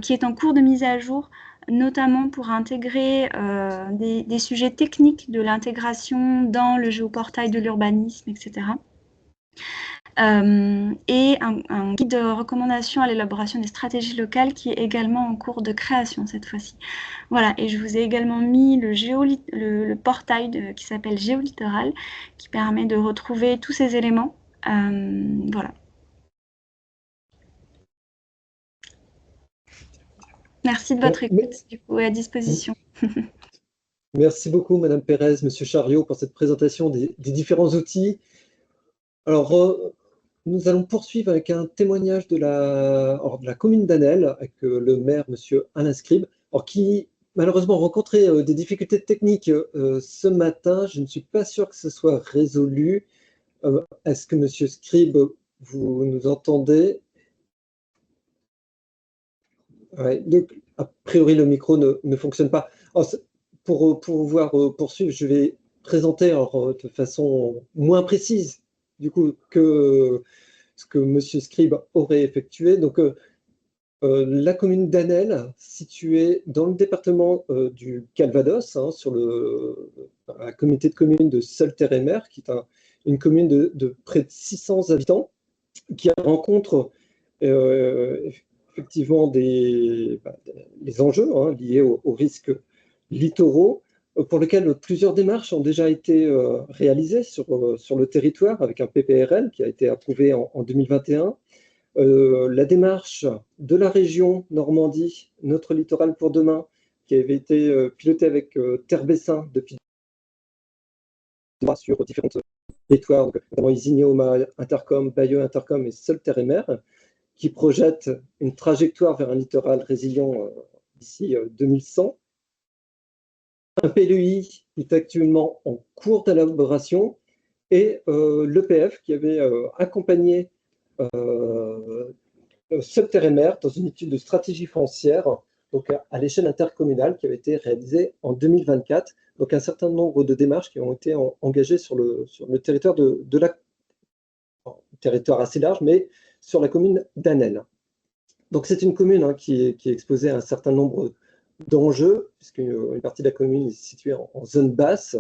Qui est en cours de mise à jour, notamment pour intégrer des sujets techniques de l'intégration dans le géoportail de l'urbanisme, etc. Et un guide de recommandation à l'élaboration des stratégies locales qui est également en cours de création cette fois-ci. Voilà, et je vous ai également mis le portail qui s'appelle Géolittoral, qui permet de retrouver tous ces éléments. Voilà. Merci de votre écoute, du coup, et à disposition. Merci beaucoup, Madame Pérez, Monsieur Chariot, pour cette présentation des différents outils. Alors, nous allons poursuivre avec un témoignage de la commune d'Anel, avec le maire, Monsieur Alain Scribe, qui malheureusement rencontrait des difficultés techniques ce matin. Je ne suis pas sûr que ce soit résolu. Est-ce que Monsieur Scribe, vous nous entendez? Ouais, donc, a priori, le micro ne fonctionne pas. Alors, pour pouvoir poursuivre, je vais présenter de façon moins précise du coup que ce que M. Scribe aurait effectué. Donc, la commune d'Anel, située dans le département du Calvados, sur la communauté de communes de Seul-Terre-et-Mer, qui est une commune de près de 600 habitants, qui rencontre effectivement les enjeux liés aux risques littoraux, pour lesquels plusieurs démarches ont déjà été réalisées sur le territoire, avec un PPRL qui a été approuvé en 2021. La démarche de la région Normandie, Notre littoral pour demain, qui avait été pilotée avec Terre Bessin depuis sur différents territoires, notamment Isigny-Oma Intercom, Bayeux Intercom et Seul-Terre-et-Mer, qui projette une trajectoire vers un littoral résilient d'ici 2100. Un PLUI qui est actuellement en cours d'élaboration et l'EPF qui avait accompagné Seul-Terre-et-Mer dans une étude de stratégie foncière donc à l'échelle intercommunale qui avait été réalisée en 2024. Donc un certain nombre de démarches qui ont été engagées sur le territoire territoire assez large, mais sur la commune d'Anel. Donc c'est une commune qui est exposée à un certain nombre d'enjeux, puisqu'une partie de la commune est située en zone basse,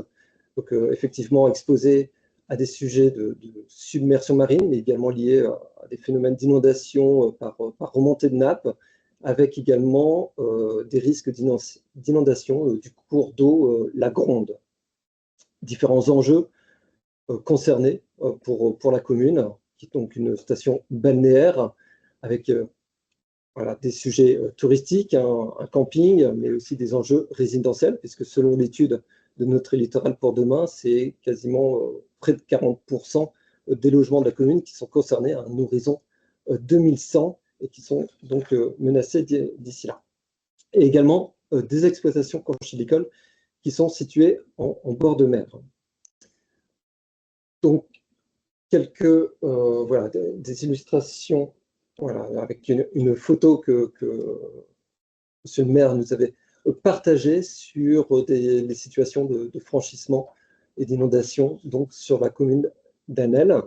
donc effectivement exposée à des sujets de submersion marine, mais également liés à des phénomènes d'inondation par remontée de nappe, avec également des risques d'inondation du cours d'eau, la Gronde. Différents enjeux concernés pour la commune, qui est donc une station balnéaire, avec des sujets touristiques, un camping, mais aussi des enjeux résidentiels, puisque selon l'étude de Notre littoral pour demain, c'est quasiment près de 40% des logements de la commune qui sont concernés à un horizon 2100 et qui sont donc menacés d'ici là. Et également des exploitations conchylicoles qui sont situées en bord de mer. Donc, quelques des illustrations avec une photo que Monsieur le maire nous avait partagée sur les situations de franchissement et d'inondation donc sur la commune d'Anel.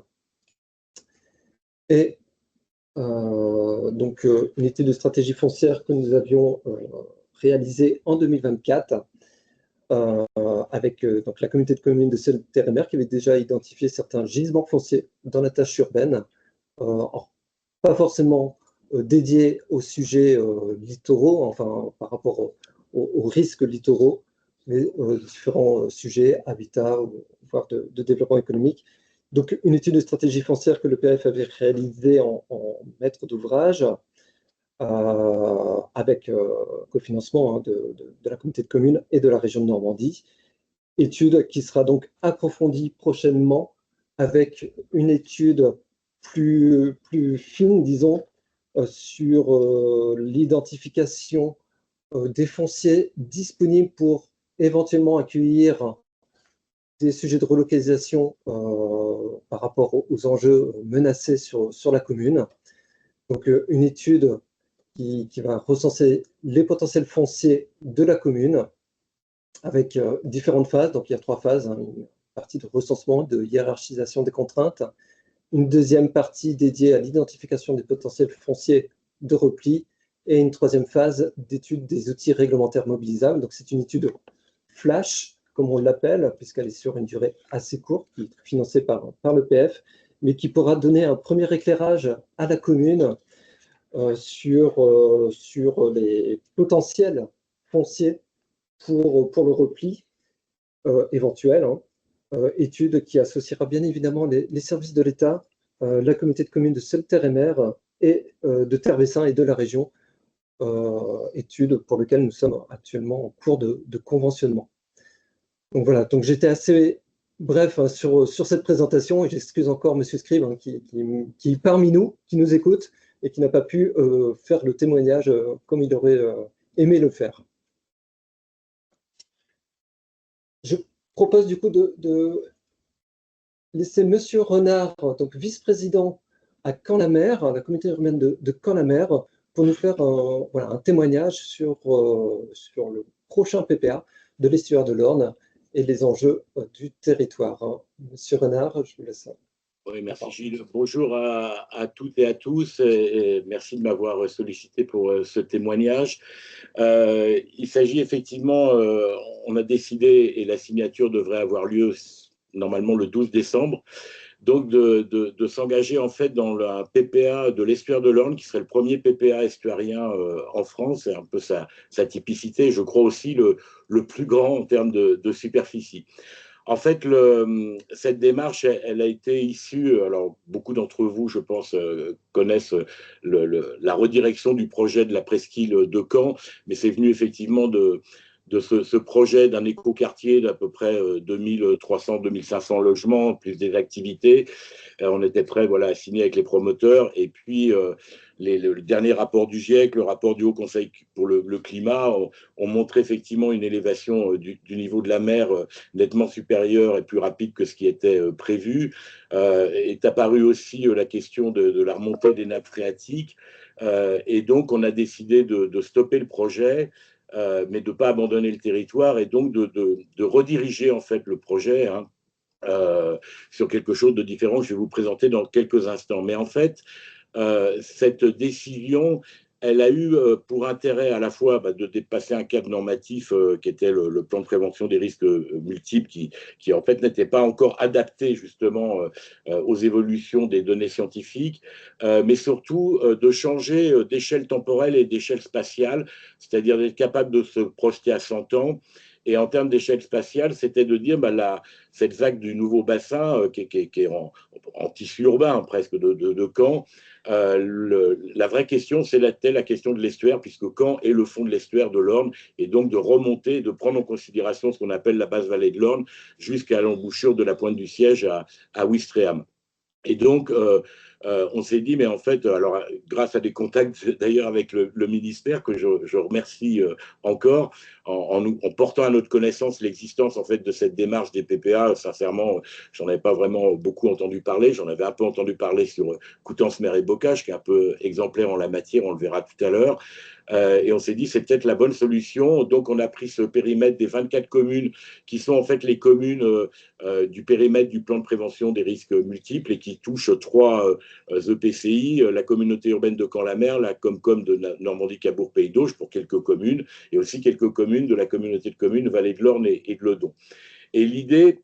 Et donc une étude de stratégie foncière que nous avions réalisée en 2024 avec donc la communauté de communes de Seul-Terre-et-Mer qui avait déjà identifié certains gisements fonciers dans la tâche urbaine, pas forcément dédiés aux sujets littoraux, enfin par rapport aux risques littoraux, mais différents sujets, habitat, voire de développement économique, Donc, une étude de stratégie foncière que le PF avait réalisée en maître d'ouvrage avec cofinancement de la communauté de communes et de la région de Normandie. Étude qui sera donc approfondie prochainement avec une étude plus fine, disons, sur l'identification des fonciers disponibles pour éventuellement accueillir des sujets de relocalisation par rapport aux enjeux menacés sur la commune. Donc, une étude qui va recenser les potentiels fonciers de la commune avec différentes phases. Donc, il y a 3 phases, hein, une partie de recensement, de hiérarchisation des contraintes, une deuxième partie dédiée à l'identification des potentiels fonciers de repli et une troisième phase d'étude des outils réglementaires mobilisables. Donc, c'est une étude flash, comme on l'appelle, puisqu'elle est sur une durée assez courte, qui est financée par le PF, mais qui pourra donner un premier éclairage à la commune sur les potentiels fonciers pour le repli éventuel. Hein. Étude qui associera bien évidemment les services de l'État, la communauté de communes de Seul-Terre-et-Mer et de Terre-Bessin et de la région. Étude pour laquelle nous sommes actuellement en cours de conventionnement. Donc voilà, donc j'étais assez bref hein, sur cette présentation et j'excuse encore M. Scribe hein, qui est parmi nous, qui nous écoute et qui n'a pas pu faire le témoignage comme il aurait aimé le faire. Je propose du coup de laisser M. Renard, donc vice-président à Caen-la-Mer, la communauté urbaine de Caen-la-Mer, pour nous faire un témoignage sur le prochain PPA de l'estuaire de l'Orne et les enjeux du territoire. Monsieur Renard, je vous laisse. Oui, merci Gilles. Bonjour à toutes et à tous et merci de m'avoir sollicité pour ce témoignage. Il s'agit effectivement, on a décidé et la signature devrait avoir lieu normalement le 12 décembre, donc de s'engager en fait dans la PPA de l'estuaire de l'Orne, qui serait le premier PPA estuarien en France, c'est un peu sa typicité, je crois aussi le plus grand en termes de superficie. En fait, cette démarche, elle a été issue, alors beaucoup d'entre vous, je pense, connaissent la redirection du projet de la presqu'île de Caen, mais c'est venu effectivement de ce projet d'un écoquartier d'à peu près 2300-2500 logements, plus des activités. On était prêt à signer avec les promoteurs. Et puis, le dernier rapport du GIEC, le rapport du Haut Conseil pour le climat, ont montré effectivement une élévation du niveau de la mer nettement supérieure et plus rapide que ce qui était prévu. Est apparue aussi la question de la remontée des nappes phréatiques. Et donc, on a décidé de stopper le projet. Mais de ne pas abandonner le territoire et donc de rediriger en fait le projet sur quelque chose de différent que je vais vous présenter dans quelques instants. Mais en fait, cette décision, elle a eu pour intérêt à la fois de dépasser un cadre normatif qui était le plan de prévention des risques multiples, qui en fait n'était pas encore adapté justement aux évolutions des données scientifiques, mais surtout de changer d'échelle temporelle et d'échelle spatiale, c'est-à-dire d'être capable de se projeter à 100 ans. Et en termes d'échelle spatiale, c'était de dire cette vague du nouveau bassin qui est en tissu urbain presque de Caen. La vraie question, c'est la question de l'estuaire, puisque Caen est le fond de l'estuaire de l'Orne, et donc de remonter, de prendre en considération ce qu'on appelle la basse vallée de l'Orne jusqu'à l'embouchure de la pointe du Siège à Ouistreham. Et donc, on s'est dit, mais en fait, alors grâce à des contacts d'ailleurs avec le ministère, que je remercie encore, en portant à notre connaissance l'existence en fait de cette démarche des PPA, sincèrement, j'en avais pas vraiment beaucoup entendu parler. J'en avais un peu entendu parler sur Coutances, Mer et Bocage, qui est un peu exemplaire en la matière, on le verra tout à l'heure. Et on s'est dit, c'est peut-être la bonne solution. Donc, on a pris ce périmètre des 24 communes qui sont en fait les communes du périmètre du plan de prévention des risques multiples et qui touchent 3 EPCI, la communauté urbaine de Caen-la-Mer, la Comcom de Normandie-Cabourg-Pays d'Auge pour quelques communes, et aussi quelques communes de la communauté de communes Vallée de l'Orne et de Ledon. Et l'idée,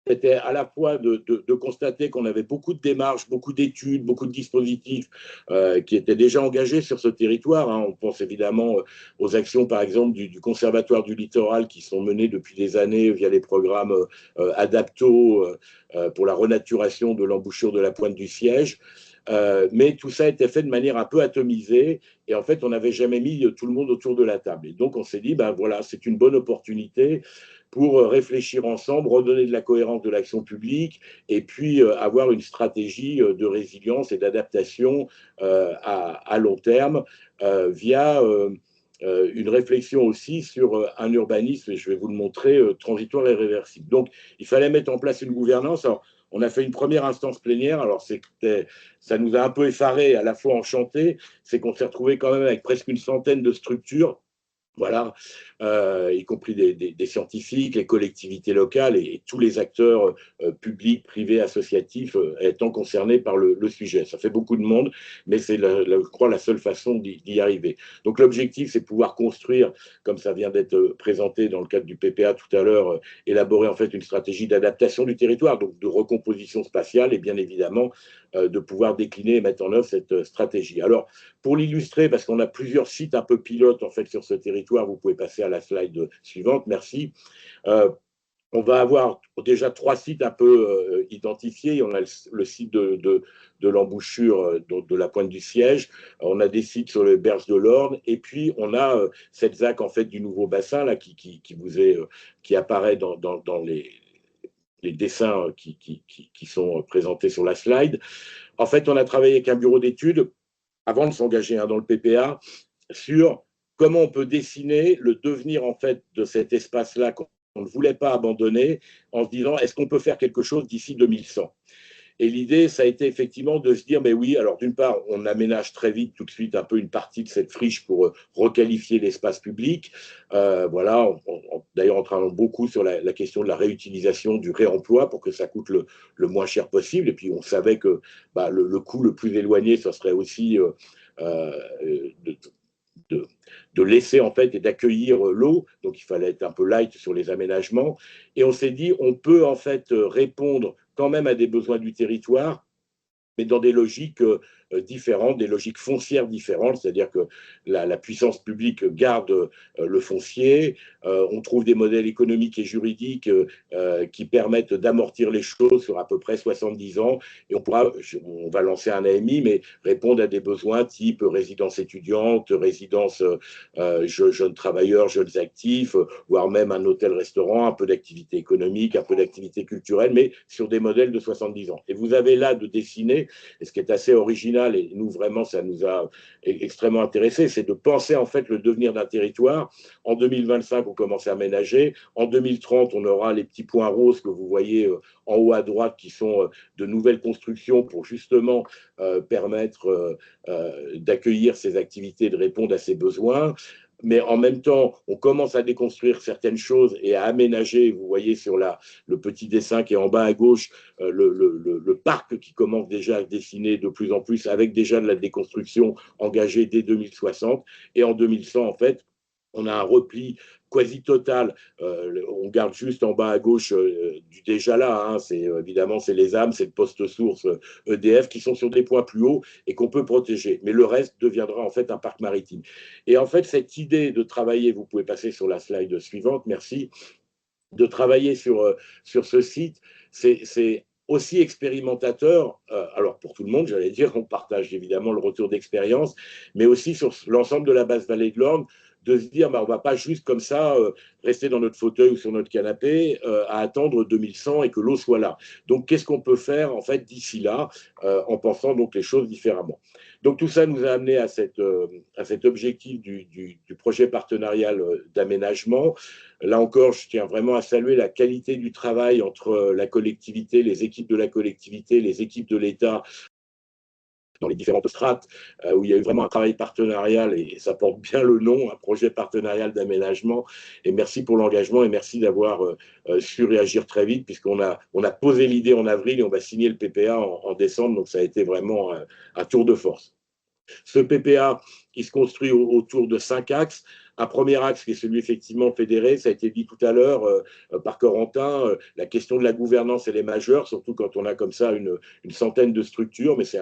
c'était à la fois de constater qu'on avait beaucoup de démarches, beaucoup d'études, beaucoup de dispositifs qui étaient déjà engagés sur ce territoire. Hein. On pense évidemment aux actions, par exemple, du Conservatoire du littoral qui sont menées depuis des années via les programmes Adapto pour la renaturation de l'embouchure de la pointe du Siège. Mais tout ça a été fait de manière un peu atomisée et en fait, on n'avait jamais mis tout le monde autour de la table. Et donc, on s'est dit, ben voilà, c'est une bonne opportunité pour réfléchir ensemble, redonner de la cohérence de l'action publique et puis avoir une stratégie de résilience et d'adaptation à long terme via une réflexion aussi sur un urbanisme, et je vais vous le montrer, transitoire et réversible. Donc, il fallait mettre en place une gouvernance. Alors, on a fait une première instance plénière, alors ça nous a un peu effarés, à la fois enchantés, c'est qu'on s'est retrouvé quand même avec presque une centaine de structures, voilà, y compris des scientifiques, les collectivités locales et tous les acteurs publics, privés, associatifs étant concernés par le sujet. Ça fait beaucoup de monde, mais c'est, je crois, la seule façon d'y arriver. Donc l'objectif, c'est de pouvoir construire, comme ça vient d'être présenté dans le cadre du PPA tout à l'heure, élaborer en fait une stratégie d'adaptation du territoire, donc de recomposition spatiale et bien évidemment de pouvoir décliner et mettre en œuvre cette stratégie. Alors, pour l'illustrer, parce qu'on a plusieurs sites un peu pilotes en fait sur ce territoire, vous pouvez passer à la slide suivante, merci. On va avoir déjà 3 sites un peu identifiés. On a le site de l'embouchure de la pointe du Siège. On a des sites sur le berge de l'Orne. Et puis, on a cette ZAC en fait, du nouveau bassin là, qui apparaît dans les dessins qui sont présentés sur la slide. En fait, on a travaillé avec un bureau d'études avant de s'engager dans le PPA sur comment on peut dessiner le devenir en fait de cet espace-là qu'on ne voulait pas abandonner en se disant est-ce qu'on peut faire quelque chose d'ici 2100 ? Et l'idée, ça a été effectivement de se dire, mais oui, alors d'une part, on aménage très vite tout de suite un peu une partie de cette friche pour requalifier l'espace public. Voilà, d'ailleurs, on travaille beaucoup sur la question de la réutilisation, du réemploi pour que ça coûte le moins cher possible. Et puis, on savait que le coût le plus éloigné, ce serait aussi de laisser en fait et d'accueillir l'eau. Donc, il fallait être un peu light sur les aménagements. Et on s'est dit, on peut en fait répondre quand même à des besoins du territoire, mais dans des logiques différentes, des logiques foncières différentes, c'est-à-dire que la puissance publique garde le foncier, on trouve des modèles économiques et juridiques qui permettent d'amortir les choses sur à peu près 70 ans, et on va lancer un AMI, mais répondre à des besoins type résidence étudiante, résidence jeunes travailleurs, jeunes actifs, voire même un hôtel-restaurant, un peu d'activité économique, un peu d'activité culturelle, mais sur des modèles de 70 ans. Et vous avez là de dessiner, et ce qui est assez original, et nous vraiment ça nous a extrêmement intéressé, c'est de penser en fait le devenir d'un territoire. En 2025, on commence à aménager. En 2030, on aura les petits points roses que vous voyez en haut à droite qui sont de nouvelles constructions pour justement permettre d'accueillir ces activités, de répondre à ces besoins. Mais en même temps, on commence à déconstruire certaines choses et à aménager. Vous voyez sur le petit dessin qui est en bas à gauche, le parc qui commence déjà à se dessiner de plus en plus avec déjà de la déconstruction engagée dès 2060. Et en 2100, en fait, on a un repli quasi total. On garde juste en bas à gauche du déjà là. Hein, évidemment, c'est les âmes, c'est le poste source EDF qui sont sur des points plus hauts et qu'on peut protéger. Mais le reste deviendra en fait un parc maritime. Et en fait, cette idée de travailler, vous pouvez passer sur la slide suivante, merci, de travailler sur ce site, c'est aussi expérimentateur, alors pour tout le monde, j'allais dire, on partage évidemment le retour d'expérience, mais aussi sur l'ensemble de la basse vallée de l'Orne, de se dire, on ne va pas juste comme ça rester dans notre fauteuil ou sur notre canapé à attendre 2100 et que l'eau soit là. Donc, qu'est-ce qu'on peut faire en fait d'ici là en pensant donc les choses différemment. Donc, tout ça nous a amené à cet objectif du projet partenarial d'aménagement. Là encore, je tiens vraiment à saluer la qualité du travail entre la collectivité, les équipes de la collectivité, les équipes de l'État, dans les différentes strates, où il y a eu vraiment un travail partenarial, et ça porte bien le nom, un projet partenarial d'aménagement. Et merci pour l'engagement et merci d'avoir su réagir très vite, puisqu'on a posé l'idée en avril et on va signer le PPA en décembre, donc ça a été vraiment un tour de force. Ce PPA, il se construit autour de 5 axes. Un premier axe qui est celui effectivement fédéré, ça a été dit tout à l'heure par Corentin, la question de la gouvernance elle est majeure, surtout quand on a comme ça une centaine de structures, mais c'est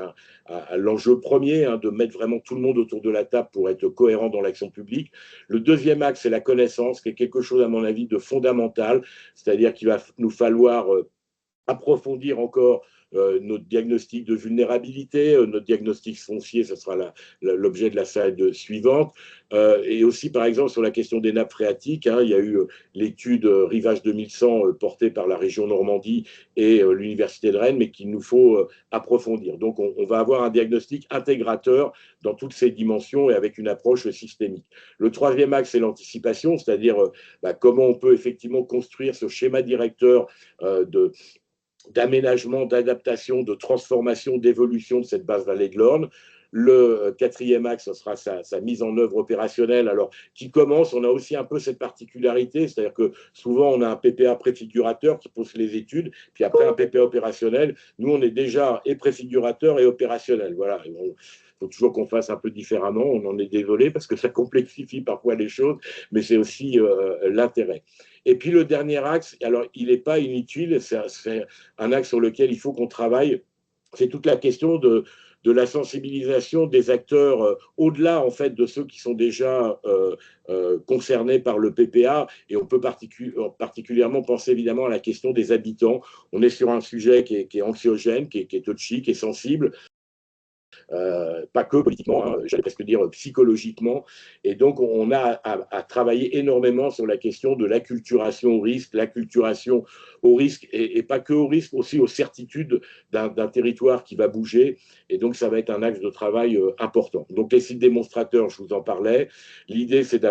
l'enjeu premier de mettre vraiment tout le monde autour de la table pour être cohérent dans l'action publique. Le deuxième axe, c'est la connaissance, qui est quelque chose à mon avis de fondamental, c'est-à-dire qu'il va nous falloir approfondir encore notre diagnostic de vulnérabilité, notre diagnostic foncier, ce sera l'objet de la slide suivante, et aussi par exemple sur la question des nappes phréatiques, il y a eu l'étude Rivage 2100 portée par la région Normandie et l'Université de Rennes, mais qu'il nous faut approfondir. Donc on va avoir un diagnostic intégrateur dans toutes ces dimensions et avec une approche systémique. Le troisième axe, c'est l'anticipation, c'est-à-dire comment on peut effectivement construire ce schéma directeur d'aménagement, d'adaptation, de transformation, d'évolution de cette basse vallée de l'Orne. Le quatrième axe, ce sera sa mise en œuvre opérationnelle. Alors, qui commence, on a aussi un peu cette particularité, c'est-à-dire que souvent, on a un PPA préfigurateur qui pose les études, puis après un PPA opérationnel. Nous, on est déjà et préfigurateur et opérationnel. Voilà. Il faut toujours qu'on fasse un peu différemment. On en est désolé parce que ça complexifie parfois les choses, mais c'est aussi l'intérêt. Et puis le dernier axe, alors il n'est pas inutile, c'est un axe sur lequel il faut qu'on travaille, c'est toute la question de la sensibilisation des acteurs au-delà en fait de ceux qui sont déjà concernés par le PPA, et on peut particulièrement penser évidemment à la question des habitants. On est sur un sujet qui est anxiogène, qui est touchy, qui est sensible. Pas que politiquement, j'allais presque dire psychologiquement. Et donc, on a à travailler énormément sur la question de l'acculturation au risque, l'acculturation au risque, et pas que au risque, aussi aux certitudes d'un territoire qui va bouger. Et donc, ça va être un axe de travail important. Donc, les sites démonstrateurs, je vous en parlais. L'idée, c'est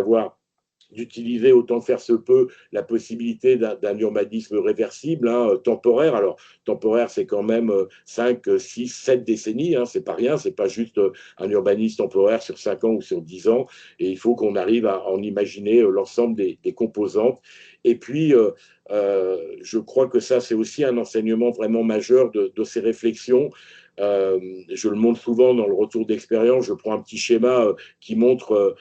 d'utiliser autant que faire se peut la possibilité d'un urbanisme réversible, temporaire. Alors, temporaire, c'est quand même 5, 6, 7 décennies, c'est pas rien, c'est pas juste un urbanisme temporaire sur 5 ans ou sur 10 ans, et il faut qu'on arrive à en imaginer l'ensemble des composantes. Et puis, je crois que ça, c'est aussi un enseignement vraiment majeur de ces réflexions. Je le montre souvent dans le retour d'expérience, je prends un petit schéma qui montre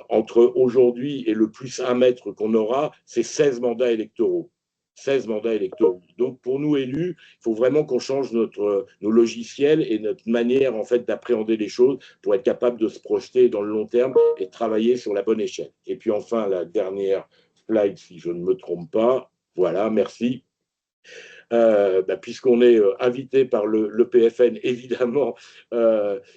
entre aujourd'hui et le plus 1 mètre qu'on aura, c'est 16 mandats électoraux. 16 mandats électoraux. Donc, pour nous élus, il faut vraiment qu'on change nos logiciels et notre manière en fait, d'appréhender les choses pour être capable de se projeter dans le long terme et de travailler sur la bonne échelle. Et puis enfin, la dernière slide, si je ne me trompe pas. Voilà, merci. Puisqu'on est invité par le PFN, évidemment,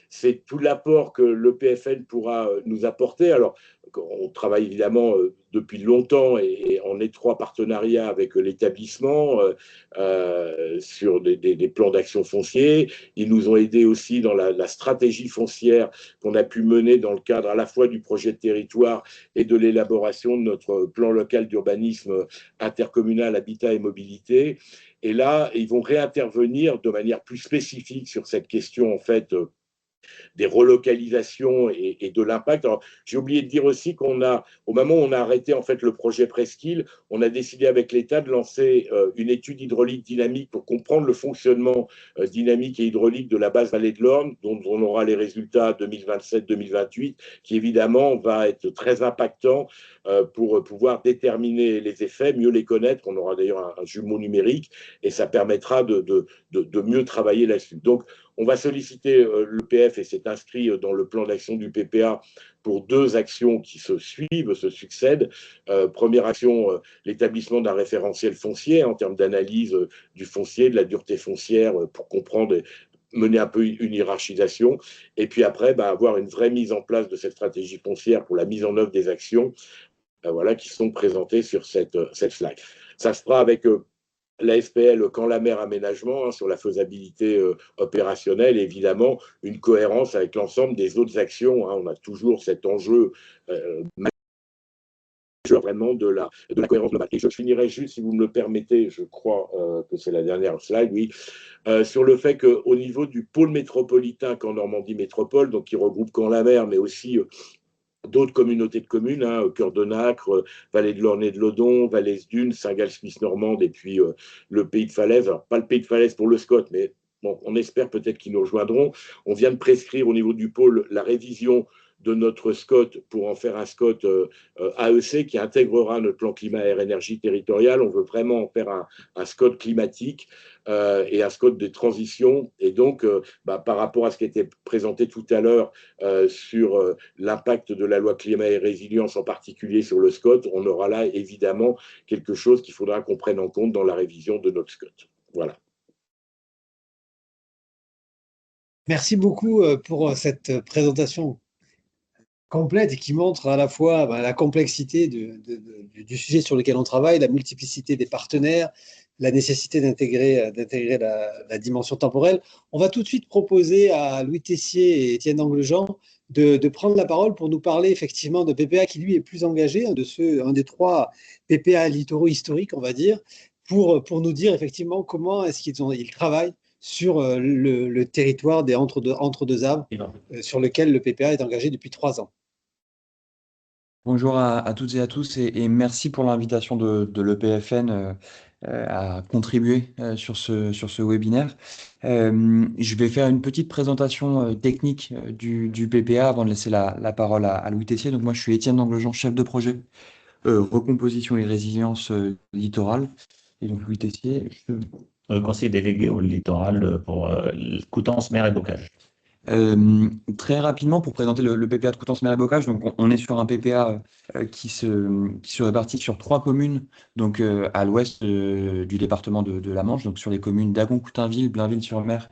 c'est tout l'apport que le PFN pourra nous apporter. Alors, on travaille évidemment depuis longtemps et en étroit partenariat avec l'établissement sur des plans d'action foncier. Ils nous ont aidés aussi dans la stratégie foncière qu'on a pu mener dans le cadre à la fois du projet de territoire et de l'élaboration de notre plan local d'urbanisme intercommunal, habitat et mobilité. Et là, ils vont réintervenir de manière plus spécifique sur cette question, en fait, des relocalisations et de l'impact. Alors, j'ai oublié de dire aussi au moment où on a arrêté en fait le projet Presqu'île, on a décidé avec l'État de lancer une étude hydraulique dynamique pour comprendre le fonctionnement dynamique et hydraulique de la basse vallée de l'Orne, dont on aura les résultats 2027-2028, qui évidemment va être très impactant pour pouvoir déterminer les effets, mieux les connaître. On aura d'ailleurs un jumeau numérique et ça permettra de mieux travailler là-dessus. Donc, on va solliciter l'EPF et c'est inscrit dans le plan d'action du PPA pour 2 actions qui se suivent, se succèdent. Première action, l'établissement d'un référentiel foncier en termes d'analyse du foncier, de la dureté foncière pour comprendre et mener un peu une hiérarchisation. Et puis après, avoir une vraie mise en place de cette stratégie foncière pour la mise en œuvre des actions voilà, qui sont présentées sur cette slide. Ça se fera avec la SPL Camp la Mer Aménagement sur la faisabilité opérationnelle et évidemment une cohérence avec l'ensemble des autres actions. On a toujours cet enjeu vraiment de la cohérence globale. Et je finirai juste, si vous me le permettez, je crois que c'est la dernière slide, oui, sur le fait qu'au niveau du pôle métropolitain Camp Normandie Métropole, donc qui regroupe Camp la Mer, mais aussi d'autres communautés de communes, Cœur de Nacre, Vallée de l'Orne et de l'Odon, Valais Dunes, Saint-Gall Suisse normande et puis le Pays de Falaise. Alors, pas le Pays de Falaise pour le Scott, mais bon, on espère peut-être qu'ils nous rejoindront. On vient de prescrire au niveau du pôle la révision de notre SCOT pour en faire un SCOT AEC qui intégrera notre plan climat, air, énergie territorial. On veut vraiment en faire un SCOT climatique et un SCOT de transition. Et donc, par rapport à ce qui était présenté tout à l'heure sur l'impact de la loi climat et résilience, en particulier sur le SCOT, on aura là évidemment quelque chose qu'il faudra qu'on prenne en compte dans la révision de notre SCOT. Voilà. Merci beaucoup pour cette présentation complète et qui montre à la fois la complexité du sujet sur lequel on travaille, la multiplicité des partenaires, la nécessité d'intégrer la dimension temporelle. On va tout de suite proposer à Louis Tessier et Étienne Anglejean de prendre la parole pour nous parler effectivement de PPA qui lui est plus engagé, un des 3 PPA littoraux historiques, on va dire, pour nous dire effectivement comment est-ce qu'ils travaillent sur le territoire des entre-deux-arbres, sur lequel le PPA est engagé depuis 3 ans. Bonjour à toutes et à tous et merci pour l'invitation de l'EPFN à contribuer sur ce webinaire. Je vais faire une petite présentation technique du PPA avant de laisser la parole à Louis Tessier. Donc moi, je suis Étienne Anglejean, chef de projet recomposition et résilience littorale. Et donc Louis Tessier, conseiller délégué au littoral pour Coutances, mer et bocage. Très rapidement, pour présenter le PPA de Coutances, mer et bocage, donc on est sur un PPA qui se répartit sur 3 communes, donc à l'ouest du département de la Manche, donc sur les communes d'Agon-Coutainville, Blainville-sur-Mer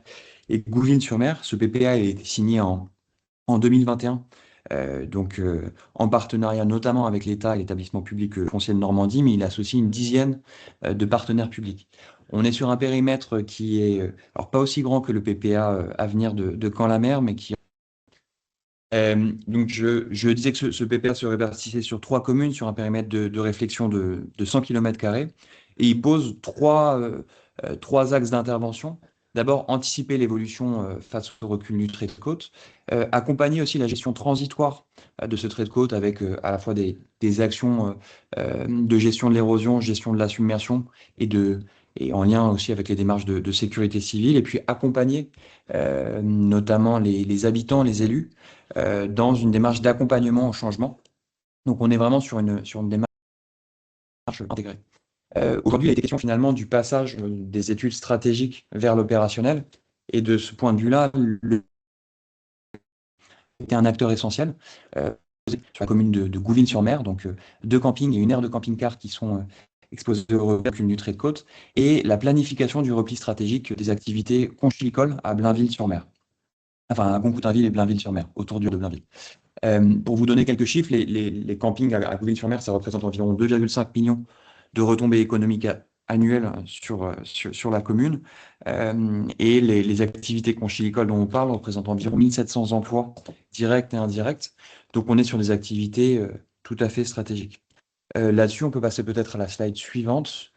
et Gouville-sur-Mer. Ce PPA a été signé en 2021, donc en partenariat notamment avec l'État et l'établissement public foncier de Normandie, mais il associe une dizaine de partenaires publics. On est sur un périmètre qui est alors pas aussi grand que le PPA à venir de Caen-la-Mer, mais qui donc je disais que ce PPA se répartissait sur 3 communes, sur un périmètre de réflexion de 100 km², et il pose 3 axes d'intervention. D'abord, anticiper l'évolution face au recul du trait de côte, accompagner aussi la gestion transitoire de ce trait de côte avec à la fois des actions de gestion de l'érosion, gestion de la submersion et en lien aussi avec les démarches de sécurité civile, et puis accompagner notamment les habitants, les élus, dans une démarche d'accompagnement au changement. Donc on est vraiment sur une démarche intégrée. Aujourd'hui, il a été question finalement du passage des études stratégiques vers l'opérationnel, et de ce point de vue-là, était un acteur essentiel sur la commune de Gouville-sur-Mer, donc 2 campings et une aire de camping-car qui sont exposés au recul du trait de côte, et la planification du repli stratégique des activités conchilicoles à Blainville-sur-Mer, enfin à Agon-Coutainville et Blainville-sur-Mer, autour de Blainville. Pour vous donner quelques chiffres, les campings à Gouville-sur-Mer, ça représente environ 2,5 millions de retombées économiques annuelles sur la commune, et les activités conchilicoles dont on parle représentent environ 1700 emplois directs et indirects. Donc on est sur des activités tout à fait stratégiques. Là-dessus, on peut passer peut-être à la slide suivante.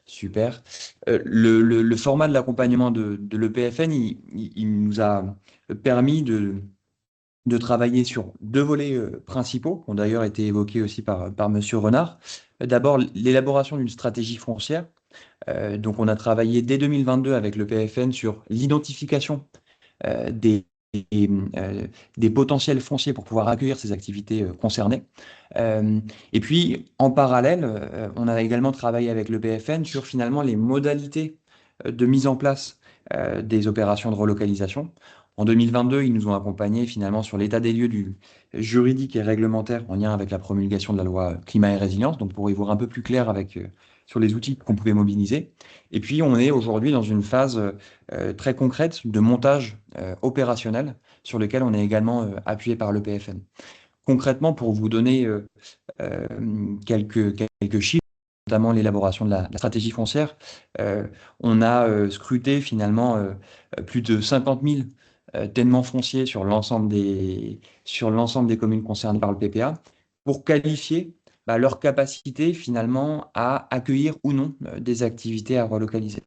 Super. Le format de l'accompagnement de l'EPFN, il nous a permis de travailler sur 2 volets principaux, qui ont d'ailleurs été évoqués aussi par Monsieur Renard. D'abord, l'élaboration d'une stratégie foncière. Donc, on a travaillé dès 2022 avec le PFN sur l'identification des potentiels fonciers pour pouvoir accueillir ces activités concernées. Et puis, en parallèle, on a également travaillé avec le PFN sur finalement les modalités de mise en place des opérations de relocalisation. En 2022, ils nous ont accompagnés finalement sur l'état des lieux du juridique et réglementaire en lien avec la promulgation de la loi climat et résilience, donc pour y voir un peu plus clair sur les outils qu'on pouvait mobiliser. Et puis, on est aujourd'hui dans une phase très concrète de montage opérationnel sur lequel on est également appuyé par le PFN. Concrètement, pour vous donner quelques chiffres, notamment l'élaboration de la stratégie foncière, on a scruté finalement plus de 50 000 tènements fonciers sur l'ensemble des communes concernées par le PPA pour qualifier leur capacité finalement à accueillir ou non des activités à relocaliser.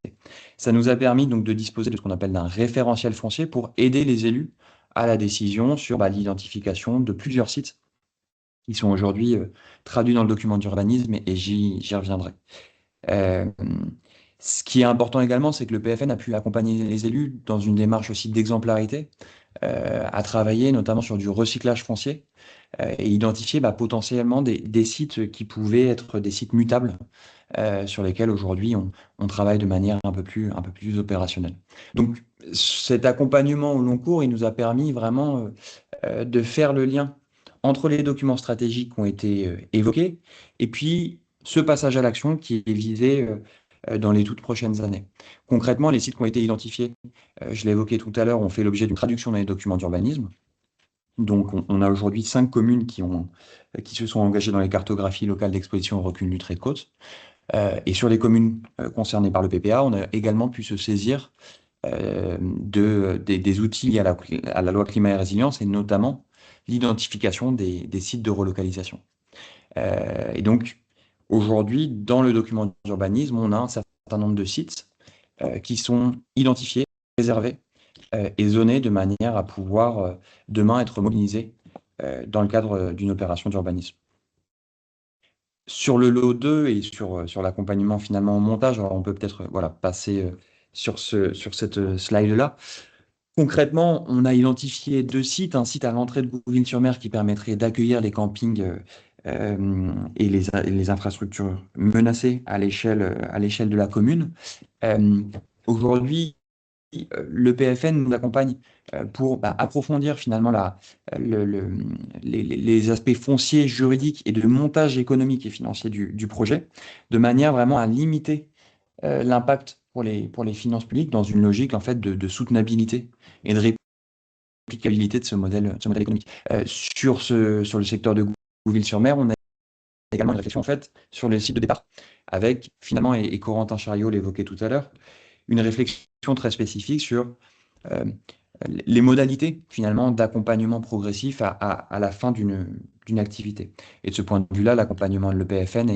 Ça nous a permis donc de disposer de ce qu'on appelle d'un référentiel foncier pour aider les élus à la décision sur l'identification de plusieurs sites qui sont aujourd'hui traduits dans le document d'urbanisme, et j'y reviendrai. Ce qui est important également, c'est que le PFN a pu accompagner les élus dans une démarche aussi d'exemplarité, à travailler notamment sur du recyclage foncier et identifier potentiellement des sites qui pouvaient être des sites mutables sur lesquels aujourd'hui on travaille de manière un peu plus opérationnelle. Donc cet accompagnement au long cours, il nous a permis vraiment de faire le lien entre les documents stratégiques qui ont été évoqués et puis ce passage à l'action qui est visé dans les toutes prochaines années. Concrètement, les sites qui ont été identifiés, je l'ai évoqué tout à l'heure, ont fait l'objet d'une traduction dans les documents d'urbanisme. Donc, on a aujourd'hui 5 communes qui se sont engagées dans les cartographies locales d'exposition au recul du trait de côte. Et sur les communes concernées par le PPA, on a également pu se saisir des outils liés à la loi climat et résilience, et notamment l'identification des sites de relocalisation. Et donc, aujourd'hui, dans le document d'urbanisme, on a un certain nombre de sites qui sont identifiés, réservés et zonés de manière à pouvoir demain être mobilisés dans le cadre d'une opération d'urbanisme. Sur le lot 2 et sur l'accompagnement finalement au montage, alors on peut peut-être passer sur cette slide-là. Concrètement, on a identifié 2 sites, un site à l'entrée de Bouvines-sur-Mer qui permettrait d'accueillir les campings et les infrastructures menacées à l'échelle de la commune. Aujourd'hui, le PFN nous accompagne pour approfondir finalement les aspects fonciers, juridiques et de montage économique et financier du projet, de manière vraiment à limiter l'impact pour les finances publiques dans une logique en fait de soutenabilité et de réplicabilité de ce modèle économique. Sur le secteur de Gouville-sur-Mer, on a également une réflexion en fait sur le site de départ, avec finalement, et Corentin Chariot l'évoquait tout à l'heure, une réflexion très spécifique sur les modalités finalement d'accompagnement progressif à la fin d'une activité. Et de ce point de vue-là, l'accompagnement de l'EPFN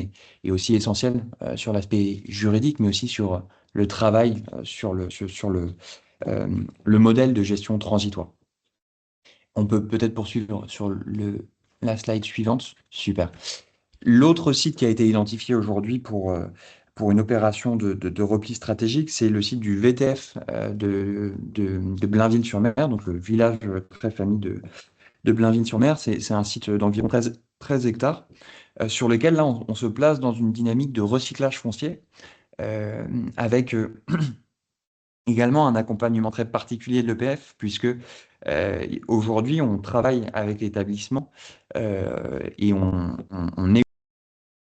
est aussi essentiel sur l'aspect juridique, mais aussi sur le travail, sur le modèle de gestion transitoire. On peut peut-être poursuivre sur la slide suivante. Super. L'autre site qui a été identifié aujourd'hui pour une opération de repli stratégique, c'est le site du VTF de Blainville-sur-Mer, donc le village très famille de Blainville-sur-Mer. C'est un site d'environ 13 hectares, sur lequel là on se place dans une dynamique de recyclage foncier, avec également un accompagnement très particulier de l'EPF, puisque aujourd'hui on travaille avec l'établissement et on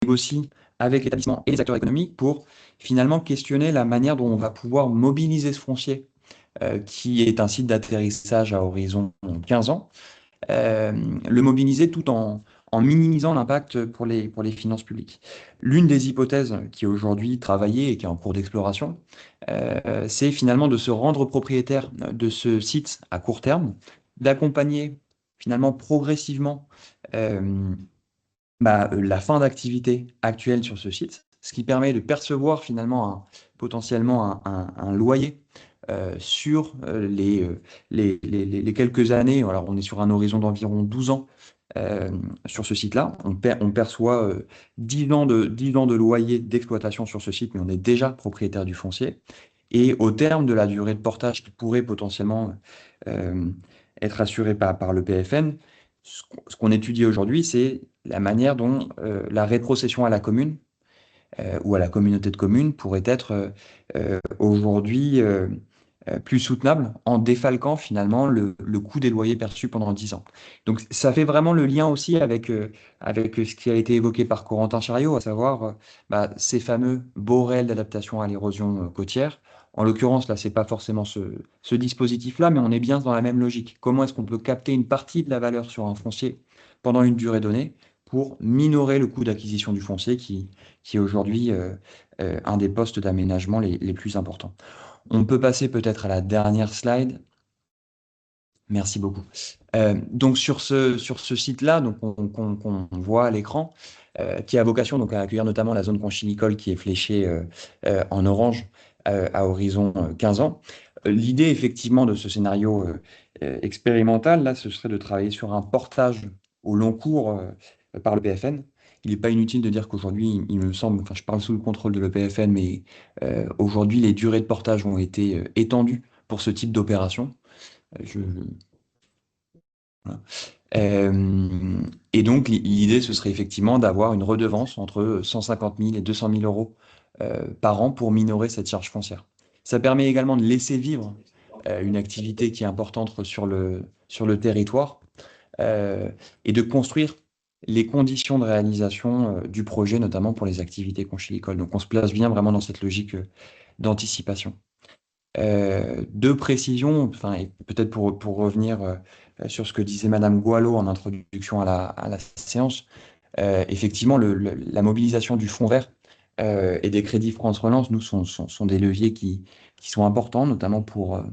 négocie avec l'établissement et les acteurs économiques pour finalement questionner la manière dont on va pouvoir mobiliser ce foncier, qui est un site d'atterrissage à horizon 15 ans, le mobiliser tout en minimisant l'impact pour les finances publiques. L'une des hypothèses qui est aujourd'hui travaillée et qui est en cours d'exploration, c'est finalement de se rendre propriétaire de ce site à court terme, d'accompagner finalement progressivement la fin d'activité actuelle sur ce site, ce qui permet de percevoir finalement potentiellement un loyer sur les quelques années. Alors on est sur un horizon d'environ 12 ans sur ce site-là. On perçoit 10 ans de loyer d'exploitation sur ce site, mais on est déjà propriétaire du foncier. Et au terme de la durée de portage qui pourrait potentiellement être assurée par le PFN, ce qu'on étudie aujourd'hui, c'est la manière dont la rétrocession à la commune ou à la communauté de communes pourrait être aujourd'hui plus soutenable en défalquant finalement le coût des loyers perçus pendant 10 ans. Donc ça fait vraiment le lien aussi avec ce qui a été évoqué par Corentin Chariot, à savoir ces fameux baux réels d'adaptation à l'érosion côtière. En l'occurrence, là, ce n'est pas forcément ce dispositif-là, mais on est bien dans la même logique. Comment est-ce qu'on peut capter une partie de la valeur sur un foncier pendant une durée donnée pour minorer le coût d'acquisition du foncier qui est aujourd'hui un des postes d'aménagement les plus importants. On peut passer peut-être à la dernière slide. Merci beaucoup. Donc sur ce site-là, donc qu'on voit à l'écran, qui a vocation donc à accueillir notamment la zone conchilicole qui est fléchée en orange à horizon 15 ans. L'idée effectivement de ce scénario expérimental, là, ce serait de travailler sur un portage au long cours par le PFN il n'est pas inutile de dire qu'aujourd'hui, il me semble, enfin je parle sous le contrôle de l'EPFN, mais aujourd'hui les durées de portage ont été étendues pour ce type d'opération. Voilà. Et donc l'idée, ce serait effectivement d'avoir une redevance entre 150 000 et 200 000 euros par an pour minorer cette charge foncière. Ça permet également de laisser vivre une activité qui est importante sur le territoire et de construire les conditions de réalisation du projet, notamment pour les activités conchylicoles. Donc on se place bien vraiment dans cette logique d'anticipation. Deux précisions, enfin, et peut-être pour revenir sur ce que disait Madame Boileau en introduction à la séance, effectivement, la mobilisation du fonds vert et des crédits France Relance, nous, sont des leviers qui sont importants, notamment pour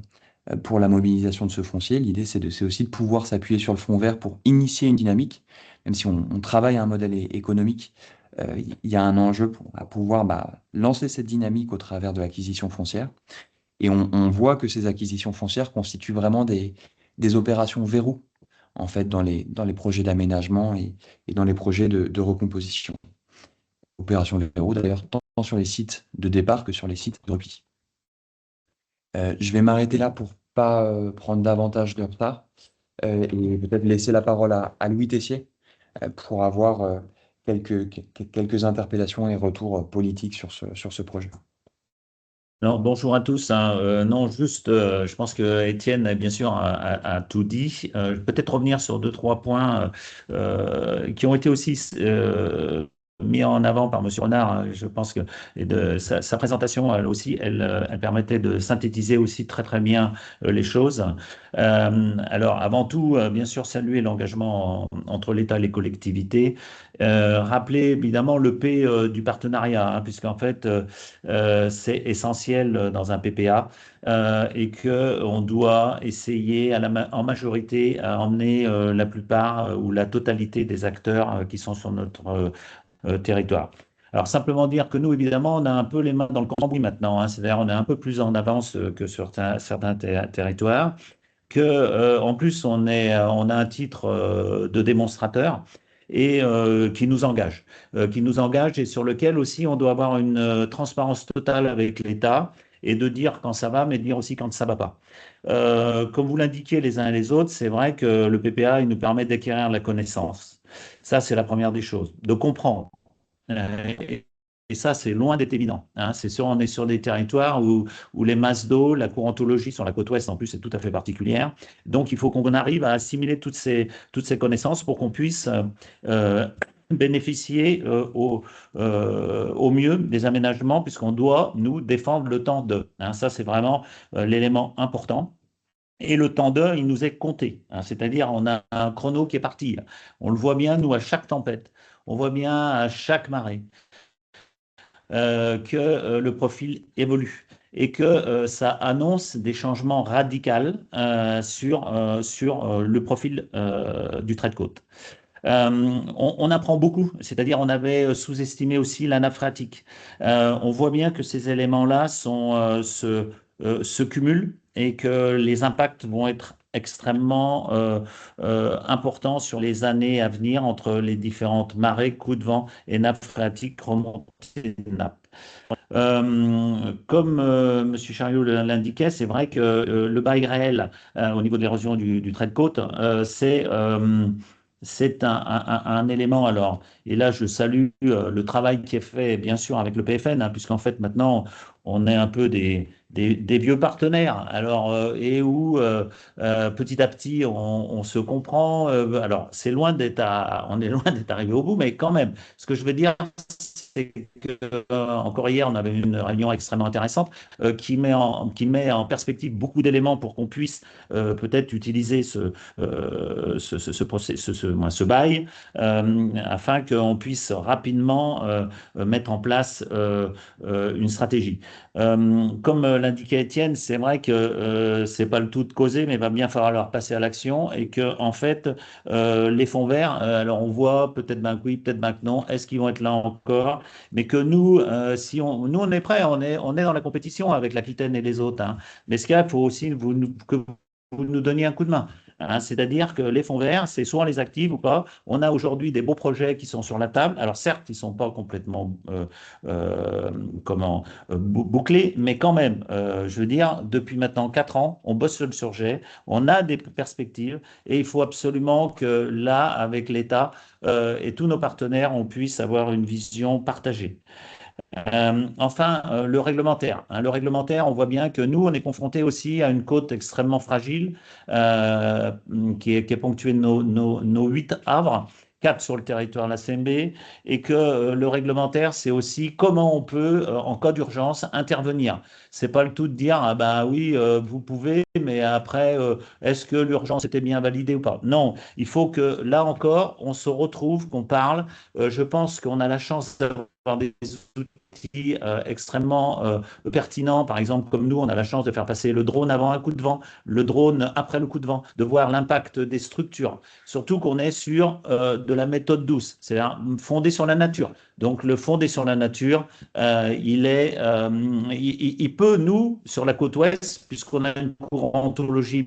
la mobilisation de ce foncier. L'idée, c'est aussi de pouvoir s'appuyer sur le fonds vert pour initier une dynamique, même si on travaille un modèle économique. Il y a un enjeu à pouvoir lancer cette dynamique au travers de l'acquisition foncière. Et on voit que ces acquisitions foncières constituent vraiment des opérations verrous, en fait, dans les projets d'aménagement et dans les projets de recomposition. Opérations verrous, d'ailleurs, tant sur les sites de départ que sur les sites de repli. Je vais m'arrêter là pour pas prendre davantage de retard et peut-être laisser la parole à Louis Tessier pour avoir quelques interpellations et retours politiques sur ce projet. Non, bonjour à tous. Non, juste, je pense que Étienne, bien sûr, a tout dit. Peut-être revenir sur 2-3 points qui ont été aussi mis en avant par M. Renard. Je pense que sa présentation, elle aussi, elle permettait de synthétiser aussi très très bien les choses. Alors, avant tout, bien sûr, saluer l'engagement entre l'État et les collectivités. Rappeler évidemment le P du partenariat, puisqu'en fait, c'est essentiel dans un PPA et qu'on doit essayer en majorité à emmener la plupart ou la totalité des acteurs qui sont sur notre territoire. Alors simplement dire que nous, évidemment, on a un peu les mains dans le cambouis maintenant, c'est-à-dire on est un peu plus en avance que sur certains territoires, que en plus on a un titre de démonstrateur et qui nous engage et sur lequel aussi on doit avoir une transparence totale avec l'État et de dire quand ça va, mais de dire aussi quand ça va pas. Comme vous l'indiquez les uns et les autres, c'est vrai que le PPA, il nous permet d'acquérir la connaissance. Ça, c'est la première des choses, de comprendre. Et ça, c'est loin d'être évident. C'est sûr, on est sur des territoires où les masses d'eau, la courantologie sur la côte ouest, en plus, est tout à fait particulière. Donc, il faut qu'on arrive à assimiler toutes ces connaissances pour qu'on puisse bénéficier au mieux des aménagements, puisqu'on doit, nous, défendre le temps de. Ça, c'est vraiment l'élément important. Et le temps d'heure, il nous est compté. C'est-à-dire, on a un chrono qui est parti. On le voit bien, nous, à chaque tempête. On voit bien à chaque marée que le profil évolue et que ça annonce des changements radicaux sur le profil du trait de côte. On apprend beaucoup, c'est-à-dire on avait sous-estimé aussi la nappe phréatique. On voit bien que ces éléments-là se cumulent et que les impacts vont être extrêmement importants sur les années à venir entre les différentes marées, coups de vent et nappes phréatiques, remontées de nappes. Comme M. Chariot l'indiquait, c'est vrai que le bail réel au niveau de l'érosion du trait de côte, c'est un élément alors. Et là, je salue le travail qui est fait, bien sûr, avec le PFN, puisqu'en fait, maintenant, on est un peu des vieux partenaires. Alors, et où petit à petit, on se comprend. Alors, on est loin d'être arrivé au bout, mais quand même, ce que je veux dire, c'est que encore hier, on avait une réunion extrêmement intéressante qui met en perspective beaucoup d'éléments pour qu'on puisse peut-être utiliser ce bail afin qu'on puisse rapidement mettre en place une stratégie. Comme l'indiquait Étienne, c'est vrai que c'est pas le tout de causer, mais il va bien falloir passer à l'action et que en fait les fonds verts, alors on voit peut-être que oui, peut-être que non, est-ce qu'ils vont être là encore? Mais que nous, nous on est prêts, on est dans la compétition avec l'Aquitaine et les autres. Mais ce qu'il y a, il faut aussi que vous nous donniez un coup de main. Hein, c'est-à-dire que les fonds verts, c'est soit on les active ou pas. On a aujourd'hui des beaux projets qui sont sur la table. Alors certes, ils ne sont pas complètement bouclés, mais quand même, je veux dire, depuis maintenant 4 ans, on bosse sur le sujet, on a des perspectives et il faut absolument que là, avec l'État et tous nos partenaires, on puisse avoir une vision partagée. Enfin, le réglementaire. Hein, le réglementaire, on voit bien que nous, on est confrontés aussi à une côte extrêmement fragile euh, qui est ponctuée de nos 8 havres, 4 sur le territoire de la CMB, et que le réglementaire, c'est aussi comment on peut, en cas d'urgence, intervenir. C'est pas le tout de dire, ah ben oui, vous pouvez, mais après, est-ce que l'urgence était bien validée ou pas? Non, il faut que, là encore, on se retrouve, qu'on parle. Je pense qu'on a la chance d'avoir des outils extrêmement pertinent. Par exemple, comme nous, on a la chance de faire passer le drone avant un coup de vent, le drone après le coup de vent, de voir l'impact des structures. Surtout qu'on est sur de la méthode douce, c'est-à-dire fondé sur la nature. Donc, le fondé sur la nature, il peut, nous, sur la côte ouest, puisqu'on a une courantologie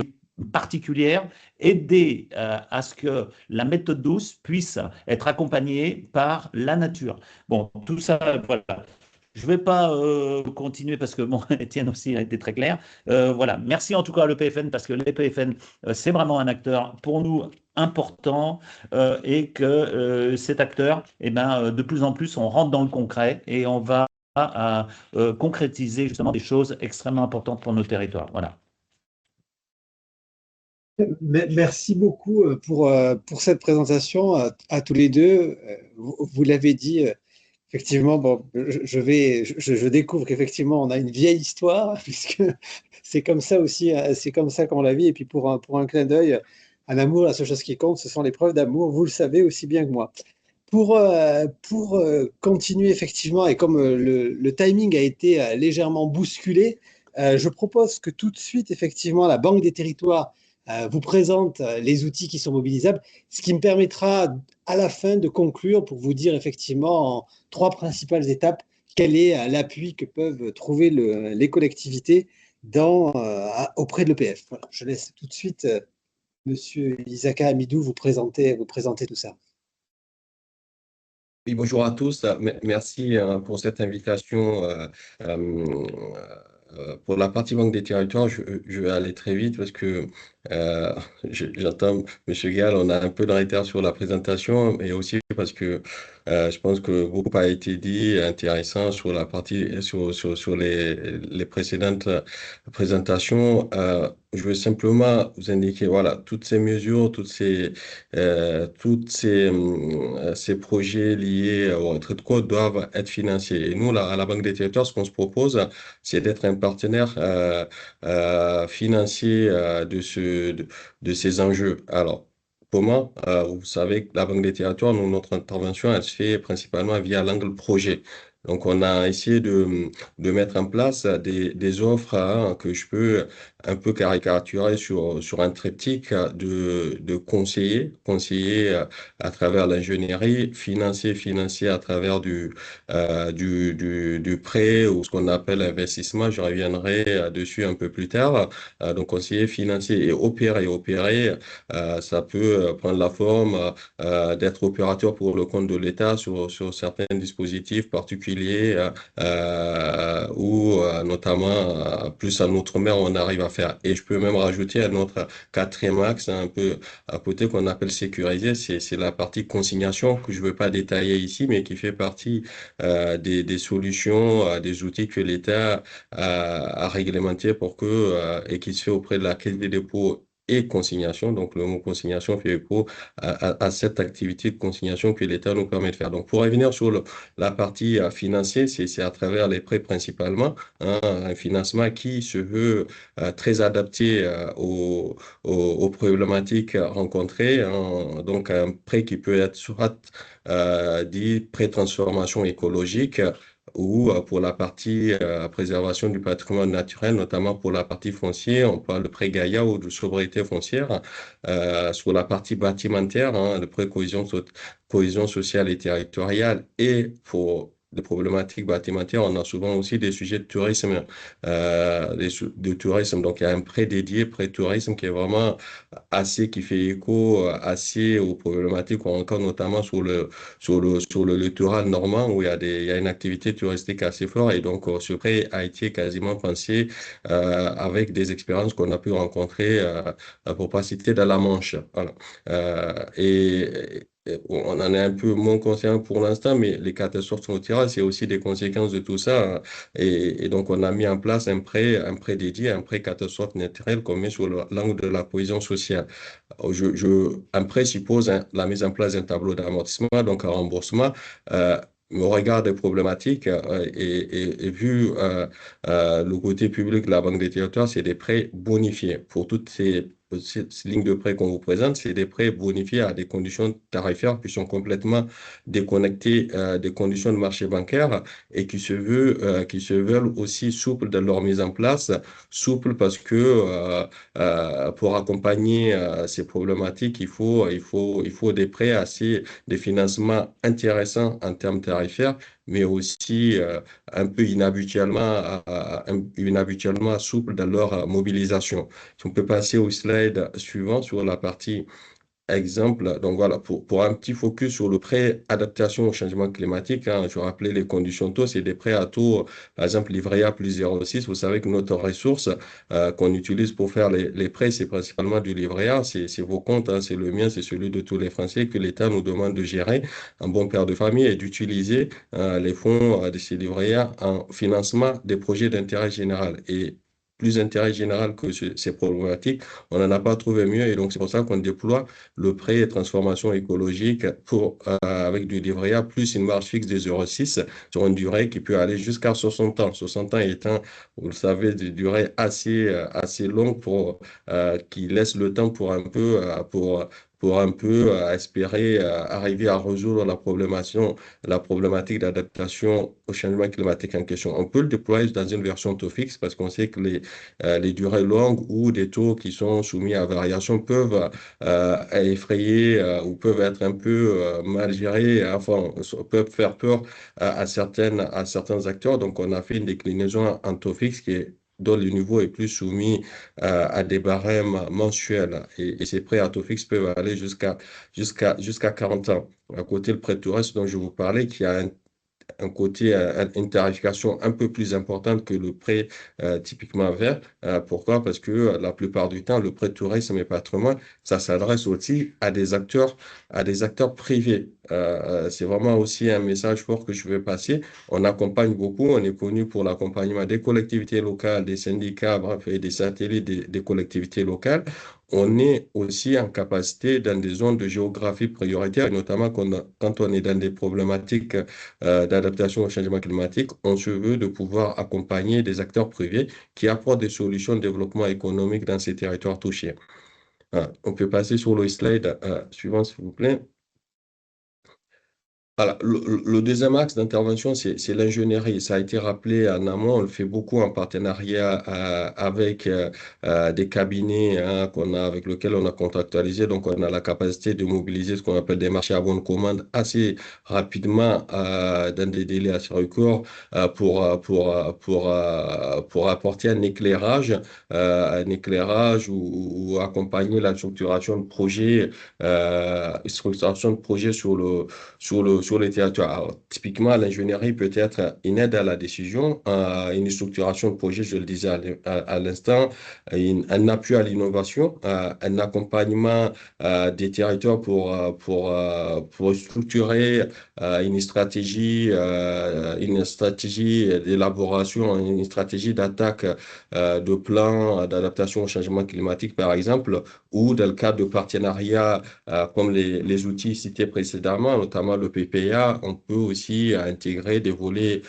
particulière, aider à ce que la méthode douce puisse être accompagnée par la nature. Bon, tout ça, voilà. Je ne vais pas continuer parce que bon, Étienne aussi a été très clair. Voilà. Merci en tout cas à l'EPFN parce que l'EPFN, c'est vraiment un acteur pour nous important et que cet acteur, eh ben, de plus en plus, on rentre dans le concret et on va concrétiser justement des choses extrêmement importantes pour nos territoires. Voilà. Merci beaucoup pour cette présentation à tous les deux. Vous l'avez dit, effectivement, bon, je découvre qu'effectivement, on a une vieille histoire, puisque c'est comme ça aussi, c'est comme ça qu'on la vit. Et puis pour un clin d'œil, un amour, la seule chose qui compte, ce sont les preuves d'amour. Vous le savez aussi bien que moi. Pour continuer effectivement, et comme le timing a été légèrement bousculé, je propose que tout de suite, effectivement, la Banque des Territoires vous présente les outils qui sont mobilisables, ce qui me permettra à la fin de conclure pour vous dire effectivement en 3 principales étapes quel est l'appui que peuvent trouver les collectivités auprès de l'EPF. Voilà, je laisse tout de suite Monsieur Isaka Amidou vous présenter tout ça. Oui, bonjour à tous. Merci pour cette invitation. Pour la partie Banque des Territoires, je vais aller très vite parce que j'entends M. Gall, on a un peu de retard sur la présentation, et aussi parce que je pense que beaucoup a été dit intéressant sur la partie sur les précédentes présentations. Je veux simplement vous indiquer, voilà, toutes ces mesures, ces projets liés au retrait de côte doivent être financés. Et nous, là, à la Banque des Territoires, ce qu'on se propose, c'est d'être un partenaire financier de ces enjeux. Alors, comment? Vous savez que la Banque des Territoires, notre intervention, elle se fait principalement via l'angle projet. Donc, on a essayé de mettre en place des offres que je peux un peu caricaturer sur un triptyque de conseiller à travers l'ingénierie, financier à travers du prêt ou ce qu'on appelle investissement. Je reviendrai dessus un peu plus tard. Donc, conseiller financier et opérer, ça peut prendre la forme d'être opérateur pour le compte de l'État sur certains dispositifs particuliers ou notamment plus en outre-mer, on arrive à faire. Et je peux même rajouter un autre 4e axe un peu à côté qu'on appelle sécuriser, c'est la partie consignation que je ne veux pas détailler ici, mais qui fait partie des solutions, des outils que l'État a réglementés pour et qui se fait auprès de la Caisse des dépôts et consignation. Donc, le mot consignation fait écho à cette activité de consignation que l'État nous permet de faire. Donc, pour revenir sur la partie financière, c'est à travers les prêts principalement, un financement qui se veut très adapté aux problématiques rencontrées. Donc, un prêt qui peut être soit dit pré-transformation écologique, ou pour la partie préservation du patrimoine naturel, notamment pour la partie foncière, on parle de prêt Gaïa ou de sobriété foncière. Sur la partie bâtimentaire, le prêt cohésion sociale et territoriale, et pour des problématiques bâtimentaires, on a souvent aussi des sujets de tourisme, de tourisme. Donc, il y a un prêt dédié, prêt tourisme, qui est vraiment qui fait écho assez aux problématiques qu'on rencontre, notamment sur le littoral normand, où il y a une activité touristique assez forte. Et donc, ce prêt a été quasiment pensé avec des expériences qu'on a pu rencontrer, pour pas citer, dans la Manche. Voilà. On en est un peu moins conscient pour l'instant, mais les catastrophes naturelles, c'est aussi des conséquences de tout ça, hein. Et donc, on a mis en place un prêt dédié, un prêt catastrophe naturelle qu'on met sur l'angle de la cohésion sociale. Un prêt suppose la mise en place d'un tableau d'amortissement, donc un remboursement. Au regard des problématiques et vu le côté public de la Banque des territoires, c'est des prêts bonifiés. Pour toutes ces lignes de prêt qu'on vous présente, c'est des prêts bonifiés à des conditions tarifaires qui sont complètement déconnectées des conditions de marché bancaire et qui se veulent aussi souples dans leur mise en place. Souples parce que pour accompagner ces problématiques, il faut des prêts des financements intéressants en termes tarifaires, mais aussi un peu inhabituellement souples dans leur mobilisation. Si on peut passer au slide suivant sur la partie exemple. Donc voilà, pour un petit focus sur le prêt adaptation au changement climatique, hein, je rappelais les conditions de taux, c'est des prêts à taux, par exemple, livret A plus 0,6. Vous savez que notre ressource qu'on utilise pour faire les prêts, c'est principalement du livret A. C'est vos comptes, hein, c'est le mien, c'est celui de tous les Français que l'État nous demande de gérer, un bon père de famille, et d'utiliser les fonds de ces livrets A en financement des projets d'intérêt général. Et plus intérêt général que ces problématiques, on n'en a pas trouvé mieux. Et donc, c'est pour ça qu'on déploie le prêt et transformation écologique avec du livret A plus une marge fixe de 0,6 sur une durée qui peut aller jusqu'à 60 ans. 60 ans étant, vous le savez, des durées assez longues qui laissent le temps pour un peu espérer arriver à résoudre la problématique d'adaptation au changement climatique en question. On peut le déployer dans une version taux fixe parce qu'on sait que les durées longues ou des taux qui sont soumis à variation peuvent effrayer ou peuvent être un peu mal gérés, enfin, peuvent faire peur à certains acteurs. Donc, on a fait une déclinaison en taux fixe dont le niveau est plus soumis à des barèmes mensuels. Et ces prêts à taux fixe peuvent aller jusqu'à 40 ans. À côté, le prêt touriste dont je vous parlais, qui a un côté, une tarification un peu plus importante que le prêt typiquement vert. Pourquoi? Parce que la plupart du temps, le prêt tourisme et patrimoine, ça s'adresse aussi à des acteurs privés. C'est vraiment aussi un message fort que je veux passer. On accompagne beaucoup, on est connu pour l'accompagnement des collectivités locales, des syndicats, bref, et des satellites des collectivités locales. On est aussi en capacité dans des zones de géographie prioritaire, et notamment quand on est dans des problématiques d'adaptation au changement climatique, on se veut de pouvoir accompagner des acteurs privés qui apportent des solutions de développement économique dans ces territoires touchés. On peut passer sur le slide suivant, s'il vous plaît. Voilà, le deuxième axe d'intervention, c'est l'ingénierie. Ça a été rappelé en amont, on le fait beaucoup en partenariat avec des cabinets avec lesquels on a contractualisé. Donc, on a la capacité de mobiliser ce qu'on appelle des marchés à bonne commande assez rapidement dans des délais assez records pour apporter un éclairage ou accompagner la structuration de projets, sur les territoires. Alors, typiquement, l'ingénierie peut être une aide à la décision, une structuration de projet, je le disais à l'instant, un appui à l'innovation, un accompagnement des territoires pour structurer une stratégie d'élaboration, une stratégie d'attaque de plan d'adaptation au changement climatique, par exemple, ou dans le cadre de partenariats comme les outils cités précédemment, notamment le PPA, on peut aussi intégrer des volets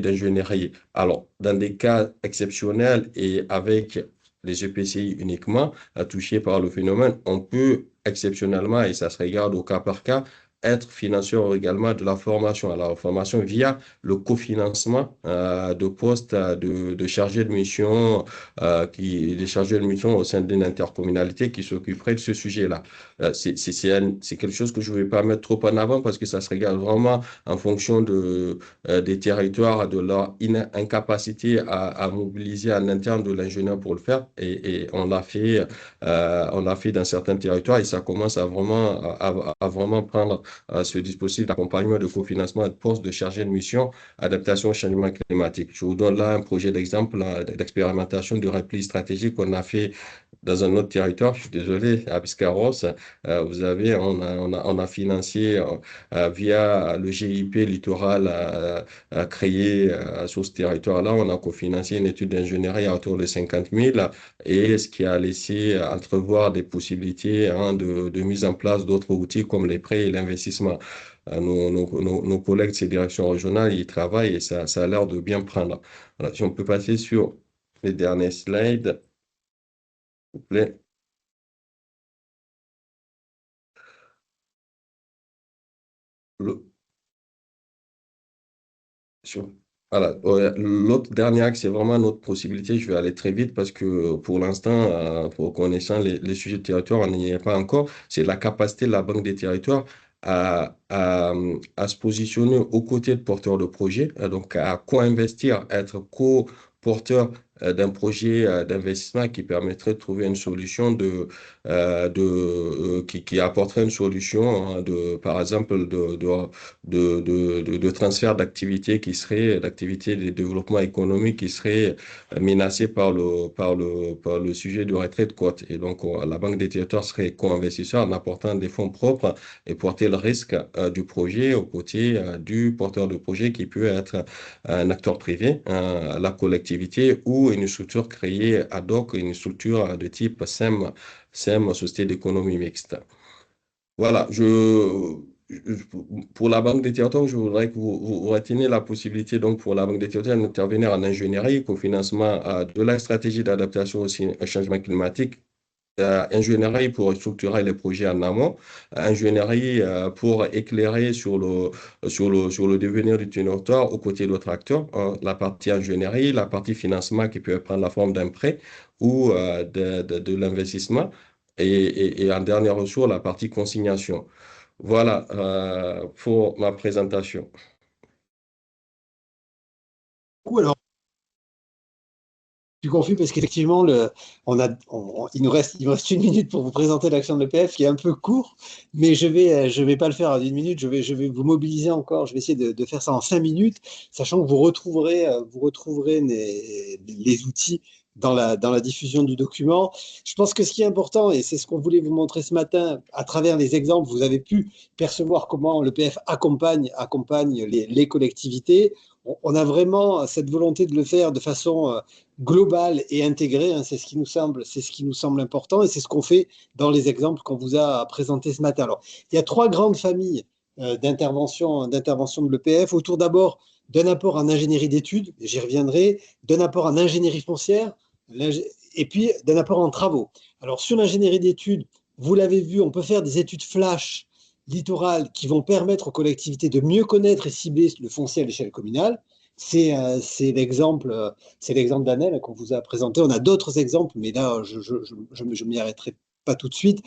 d'ingénierie. Alors, dans des cas exceptionnels et avec les EPCI uniquement touchés par le phénomène, on peut exceptionnellement, et ça se regarde au cas par cas, être financeur également de la formation. Alors, la formation via le cofinancement de postes de chargés de mission, des chargés de mission au sein d'une intercommunalité qui s'occuperait de ce sujet-là. C'est quelque chose que je ne vais pas mettre trop en avant parce que ça se regarde vraiment en fonction des territoires, de leur incapacité à mobiliser en interne de l'ingénieur pour le faire. Et on l'a fait dans certains territoires et ça commence à vraiment prendre ce dispositif d'accompagnement, de cofinancement de postes de chargé de mission, adaptation au changement climatique. Je vous donne là un projet d'exemple d'expérimentation de repli stratégique qu'on a fait dans un autre territoire, je suis désolé, à Biscarrosse. On a financé via le GIP littoral créé sur ce territoire-là, on a cofinancé une étude d'ingénierie à autour de 50 000 et ce qui a laissé entrevoir des possibilités de mise en place d'autres outils comme les prêts et l'investissement. Nos collègues de ces directions régionales, ils travaillent et ça a l'air de bien prendre. Voilà, si on peut passer sur les derniers slides, s'il vous plaît. Voilà. L'autre dernier axe, c'est vraiment notre possibilité. Je vais aller très vite parce que pour l'instant, pour connaissant les sujets de territoire, on n'y est pas encore. C'est la capacité de la Banque des territoires à se positionner aux côtés de porteurs de projets, donc à co-investir, être co-porteur d'un projet d'investissement qui permettrait de trouver une solution qui apporterait une solution par exemple, de transfert d'activités d'activités de développement économique qui seraient menacées par le sujet du retrait de côte. Et donc, la Banque des territoires serait co-investisseur en apportant des fonds propres et porter le risque du projet aux côtés du porteur de projet qui peut être un acteur privé, la collectivité ou une structure créée ad hoc, une structure de type SEM, Société d'économie mixte. Voilà, pour la Banque des territoires, je voudrais que vous reteniez la possibilité donc pour la Banque des territoires d'intervenir en ingénierie, cofinancement de la stratégie d'adaptation au changement climatique, ingénierie pour structurer les projets en amont, ingénierie pour éclairer sur le devenir du territoire aux côtés d'autres acteurs, la partie ingénierie, la partie financement qui peut prendre la forme d'un prêt ou de l'investissement, et en dernier ressort, la partie consignation. Voilà pour ma présentation. Alors, je suis confus parce qu'effectivement, il me reste 1 minute pour vous présenter l'action de l'EPF qui est un peu court, mais je vais pas le faire en 1 minute, je vais vous mobiliser encore, je vais essayer de faire ça en 5 minutes, sachant que vous retrouverez les outils dans la diffusion du document. Je pense que ce qui est important, et c'est ce qu'on voulait vous montrer ce matin, à travers les exemples, vous avez pu percevoir comment l'EPF accompagne les collectivités. On a vraiment cette volonté de le faire de façon globale et intégrée, hein, c'est ce qui nous semble important et c'est ce qu'on fait dans les exemples qu'on vous a présentés ce matin. Alors, il y a 3 grandes familles d'intervention de l'EPF, autour d'abord d'un apport en ingénierie d'études, j'y reviendrai, d'un apport en ingénierie foncière et puis d'un apport en travaux. Alors, sur l'ingénierie d'études, vous l'avez vu, on peut faire des études flash littorales qui vont permettre aux collectivités de mieux connaître et cibler le foncier à l'échelle communale. C'est l'exemple d'Annelle qu'on vous a présenté. On a d'autres exemples, mais là, je ne m'y arrêterai pas tout de suite.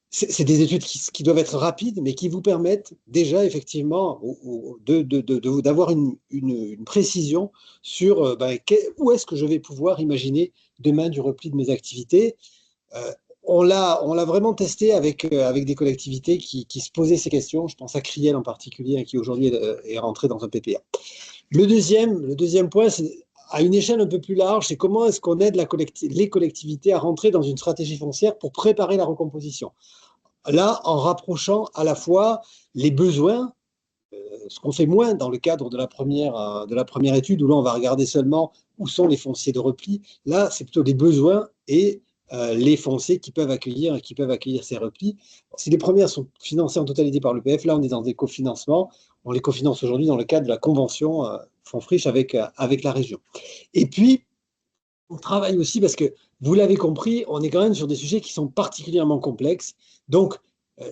C'est des études qui doivent être rapides, mais qui vous permettent déjà, effectivement, d'avoir une précision sur où est-ce que je vais pouvoir imaginer demain du repli de mes activités. On l'a vraiment testé avec des collectivités qui se posaient ces questions. Je pense à Criel en particulier, qui aujourd'hui est rentré dans un PPA. Le deuxième point, c'est à une échelle un peu plus large, c'est comment est-ce qu'on aide les collectivités à rentrer dans une stratégie foncière pour préparer la recomposition. Là, en rapprochant à la fois les besoins, ce qu'on fait moins dans le cadre de la première étude, où là, on va regarder seulement où sont les fonciers de repli. Là, c'est plutôt les besoins et les fonciers qui peuvent accueillir ces replis. Si les premières sont financées en totalité par l'EPF, là, on est dans des cofinancements. On les cofinance aujourd'hui dans le cadre de la convention Fonds Friche avec la région. Et puis, on travaille aussi parce que, vous l'avez compris, on est quand même sur des sujets qui sont particulièrement complexes. Donc,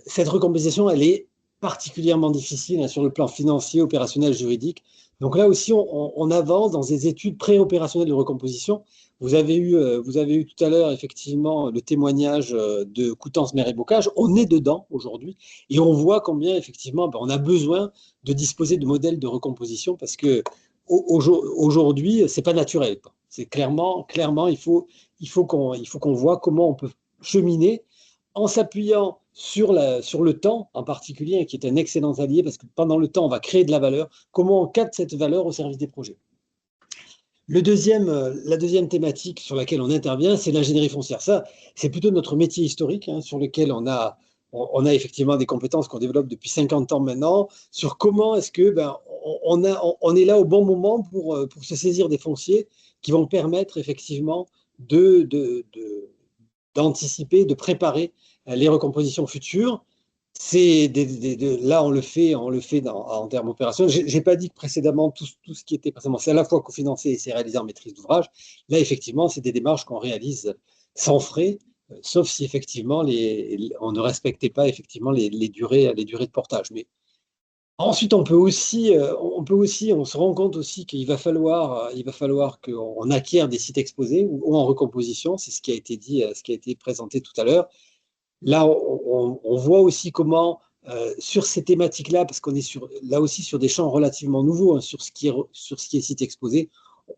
cette recomposition, elle est particulièrement difficile hein, sur le plan financier, opérationnel, juridique. Donc là aussi, on avance dans des études pré-opérationnelles de recomposition. Vous avez eu tout à l'heure effectivement le témoignage de Coutances Mer et Bocage. On est dedans aujourd'hui et on voit combien effectivement on a besoin de disposer de modèles de recomposition parce que aujourd'hui c'est pas naturel. C'est clairement il faut qu'on voit comment on peut cheminer en s'appuyant sur le temps en particulier, qui est un excellent allié, parce que pendant le temps, on va créer de la valeur. Comment on capte cette valeur au service des projets? La deuxième thématique sur laquelle on intervient, c'est l'ingénierie foncière. Ça, c'est plutôt notre métier historique, hein, sur lequel on a effectivement des compétences qu'on développe depuis 50 ans maintenant, sur comment est-ce que on est là au bon moment pour se saisir des fonciers qui vont permettre effectivement d'anticiper, de préparer les recompositions futures. Là, on le fait en termes opérationnels. Je n'ai pas dit que précédemment, tout ce qui était précédemment, c'est à la fois cofinancé et c'est réalisé en maîtrise d'ouvrage. Là, effectivement, c'est des démarches qu'on réalise sans frais, sauf si effectivement on ne respectait pas effectivement les durées de portage. Mais ensuite, on se rend compte aussi qu'il va falloir qu'on acquiert des sites exposés ou en recomposition. C'est ce qui a été dit, ce qui a été présenté tout à l'heure. Là, on voit aussi comment, sur ces thématiques-là, parce qu'on est là aussi sur des champs relativement nouveaux, hein, sur ce qui est site exposé,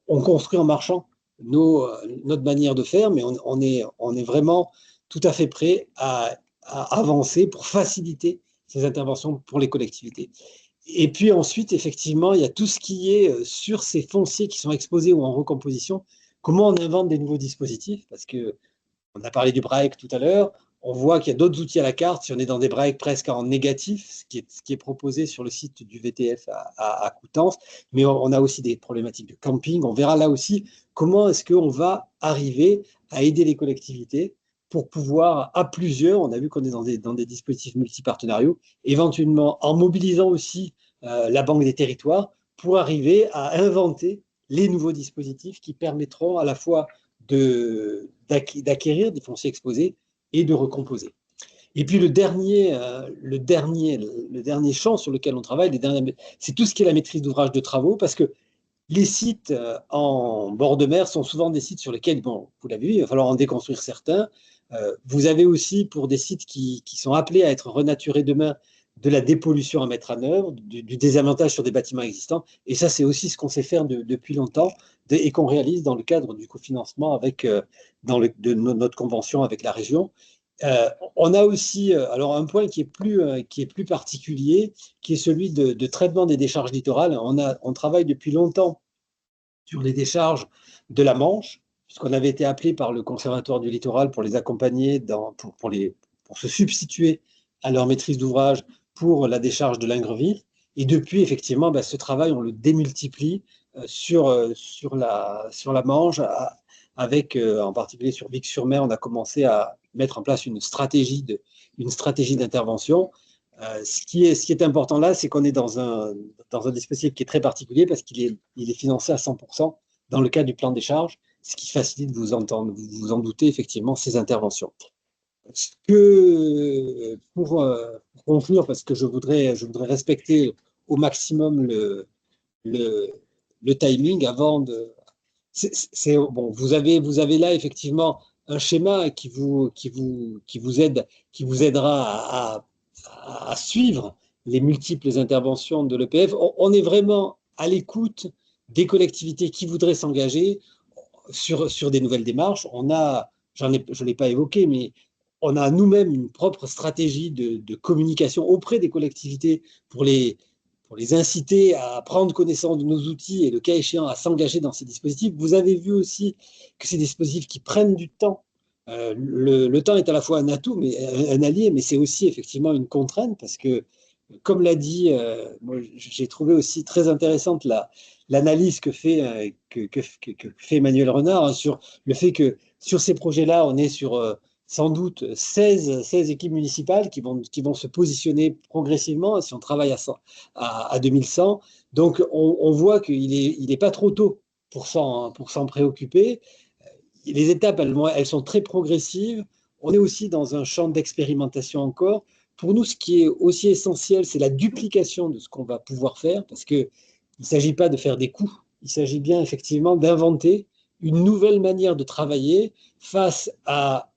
on construit en marchant notre manière de faire, mais on est vraiment tout à fait prêt à avancer pour faciliter ces interventions pour les collectivités. Et puis ensuite, effectivement, il y a tout ce qui est sur ces fonciers qui sont exposés ou en recomposition, comment on invente des nouveaux dispositifs, parce qu'on a parlé du BRAEC tout à l'heure. On voit qu'il y a d'autres outils à la carte. Si on est dans des breaks presque en négatif, ce qui est proposé sur le site du VTF à Coutances, mais on a aussi des problématiques de camping. On verra là aussi comment est-ce qu'on va arriver à aider les collectivités pour pouvoir, à plusieurs, on a vu qu'on est dans des dispositifs multipartenariaux, éventuellement en mobilisant aussi la Banque des territoires pour arriver à inventer les nouveaux dispositifs qui permettront à la fois d'acquérir des fonciers exposés et de recomposer. Et puis le dernier champ sur lequel on travaille, c'est tout ce qui est la maîtrise d'ouvrage de travaux, parce que les sites en bord de mer sont souvent des sites sur lesquels, bon, vous l'avez vu, il va falloir en déconstruire certains. Vous avez aussi, pour des sites qui sont appelés à être renaturés demain, de la dépollution à mettre en œuvre, du désavantage sur des bâtiments existants. Et ça, c'est aussi ce qu'on sait faire depuis longtemps et qu'on réalise dans le cadre du cofinancement de notre convention avec la région. On a aussi alors un point qui est plus particulier, qui est celui de traitement des décharges littorales. On travaille depuis longtemps sur les décharges de la Manche, puisqu'on avait été appelé par le Conservatoire du littoral pour les accompagner, pour se substituer à leur maîtrise d'ouvrage pour la décharge de l'Ingreville. Et depuis, effectivement, ce travail, on le démultiplie sur la Manche, avec, en particulier sur Vic-sur-Mer, on a commencé à mettre en place une stratégie d'intervention. Ce qui est important là, c'est qu'on est dans un dispositif qui est très particulier parce qu'il est financé à 100% dans le cadre du plan des charges, ce qui facilite, vous en doutez, effectivement, ces interventions. Pour conclure, parce que je voudrais respecter au maximum le timing avant de... Bon, vous avez là effectivement un schéma qui vous aidera à suivre les multiples interventions de l'EPF. On est vraiment à l'écoute des collectivités qui voudraient s'engager sur des nouvelles démarches. Je ne l'ai pas évoqué, mais on a nous-mêmes une propre stratégie de communication auprès des collectivités pour les inciter à prendre connaissance de nos outils et, le cas échéant, à s'engager dans ces dispositifs. Vous avez vu aussi que c'est des dispositifs qui prennent du temps. Le temps est à la fois un atout, mais un allié, mais c'est aussi effectivement une contrainte parce que, comme l'a dit, moi, j'ai trouvé aussi très intéressante l'analyse que fait Emmanuel Renard sur le fait que sur ces projets-là, on est sur sans doute 16 équipes municipales qui vont se positionner progressivement si on travaille à 2100. Donc, on voit qu'il n'est pas trop tôt pour s'en préoccuper. Les étapes, elles sont très progressives. On est aussi dans un champ d'expérimentation encore. pour nous, ce qui est aussi essentiel, c'est la duplication de ce qu'on va pouvoir faire, parce qu'il ne s'agit pas de faire des coups, il s'agit bien effectivement d'inventer une nouvelle manière de travailler face à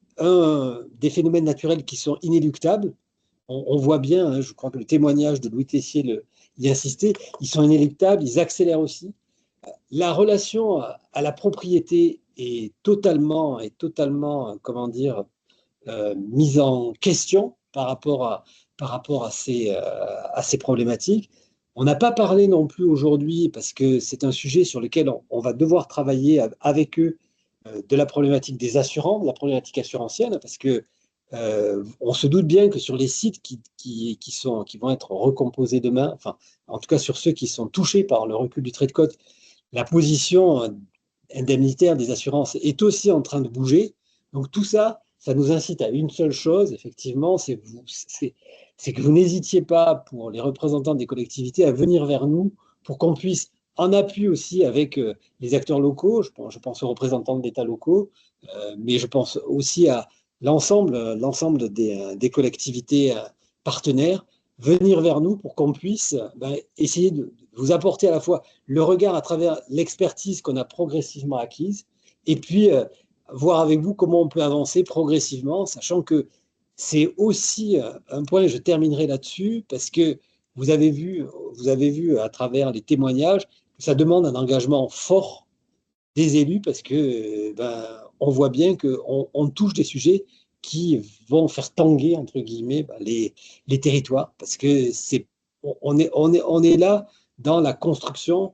des phénomènes naturels qui sont inéluctables. On voit bien, hein, je crois que le témoignage de Louis Tessier y insistait, ils sont inéluctables, ils accélèrent aussi. La relation à la propriété est totalement comment dire, mise en question par rapport à ces problématiques. On n'a pas parlé non plus aujourd'hui, parce que c'est un sujet sur lequel on va devoir travailler avec eux, de la problématique des assurants, de la problématique assurantielle, parce que on se doute bien que sur les sites qui vont être recomposés demain, enfin, en tout cas sur ceux qui sont touchés par le recul du trait de côte, la position indemnitaire des assurances est aussi en train de bouger. Donc tout ça, ça nous incite à une seule chose, effectivement, c'est que vous n'hésitiez pas, pour les représentants des collectivités, à venir vers nous pour qu'on puisse, en appui aussi avec les acteurs locaux, je pense aux représentants d'États locaux, mais je pense aussi à l'ensemble des collectivités partenaires, venir vers nous pour qu'on puisse essayer de vous apporter à la fois le regard à travers l'expertise qu'on a progressivement acquise, et puis voir avec vous comment on peut avancer progressivement, sachant que c'est aussi un point, et je terminerai là-dessus, parce que vous avez vu à travers les témoignages que ça demande un engagement fort des élus, parce que on voit bien qu'on touche des sujets qui vont faire tanguer, entre guillemets, les territoires, parce que on est là dans la construction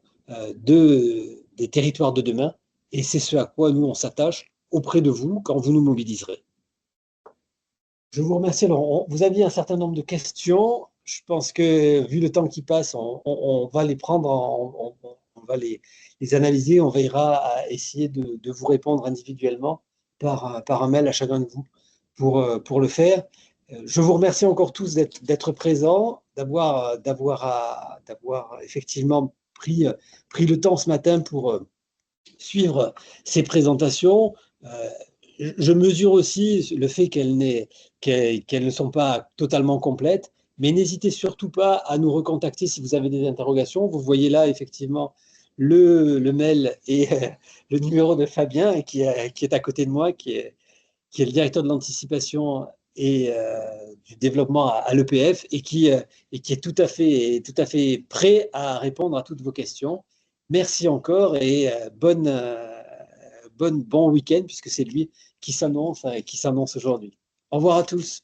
des territoires de demain, et c'est ce à quoi nous on s'attache auprès de vous quand vous nous mobiliserez. Je vous remercie. Alors, vous aviez un certain nombre de questions. Je pense que, vu le temps qui passe, on va les prendre, on va les analyser. On veillera à essayer de vous répondre individuellement par un mail à chacun de vous pour le faire. Je vous remercie encore tous d'être présents, d'avoir effectivement pris le temps ce matin pour suivre ces présentations. Je mesure aussi le fait qu'elles ne sont pas totalement complètes, mais n'hésitez surtout pas à nous recontacter si vous avez des interrogations. Vous voyez là effectivement le mail et le numéro de Fabien qui est à côté de moi, qui est le directeur de l'anticipation et du développement à l'EPF, et qui est tout à fait prêt à répondre à toutes vos questions. Merci encore, et bon week-end, puisque c'est lui qui s'annonce aujourd'hui. Au revoir à tous.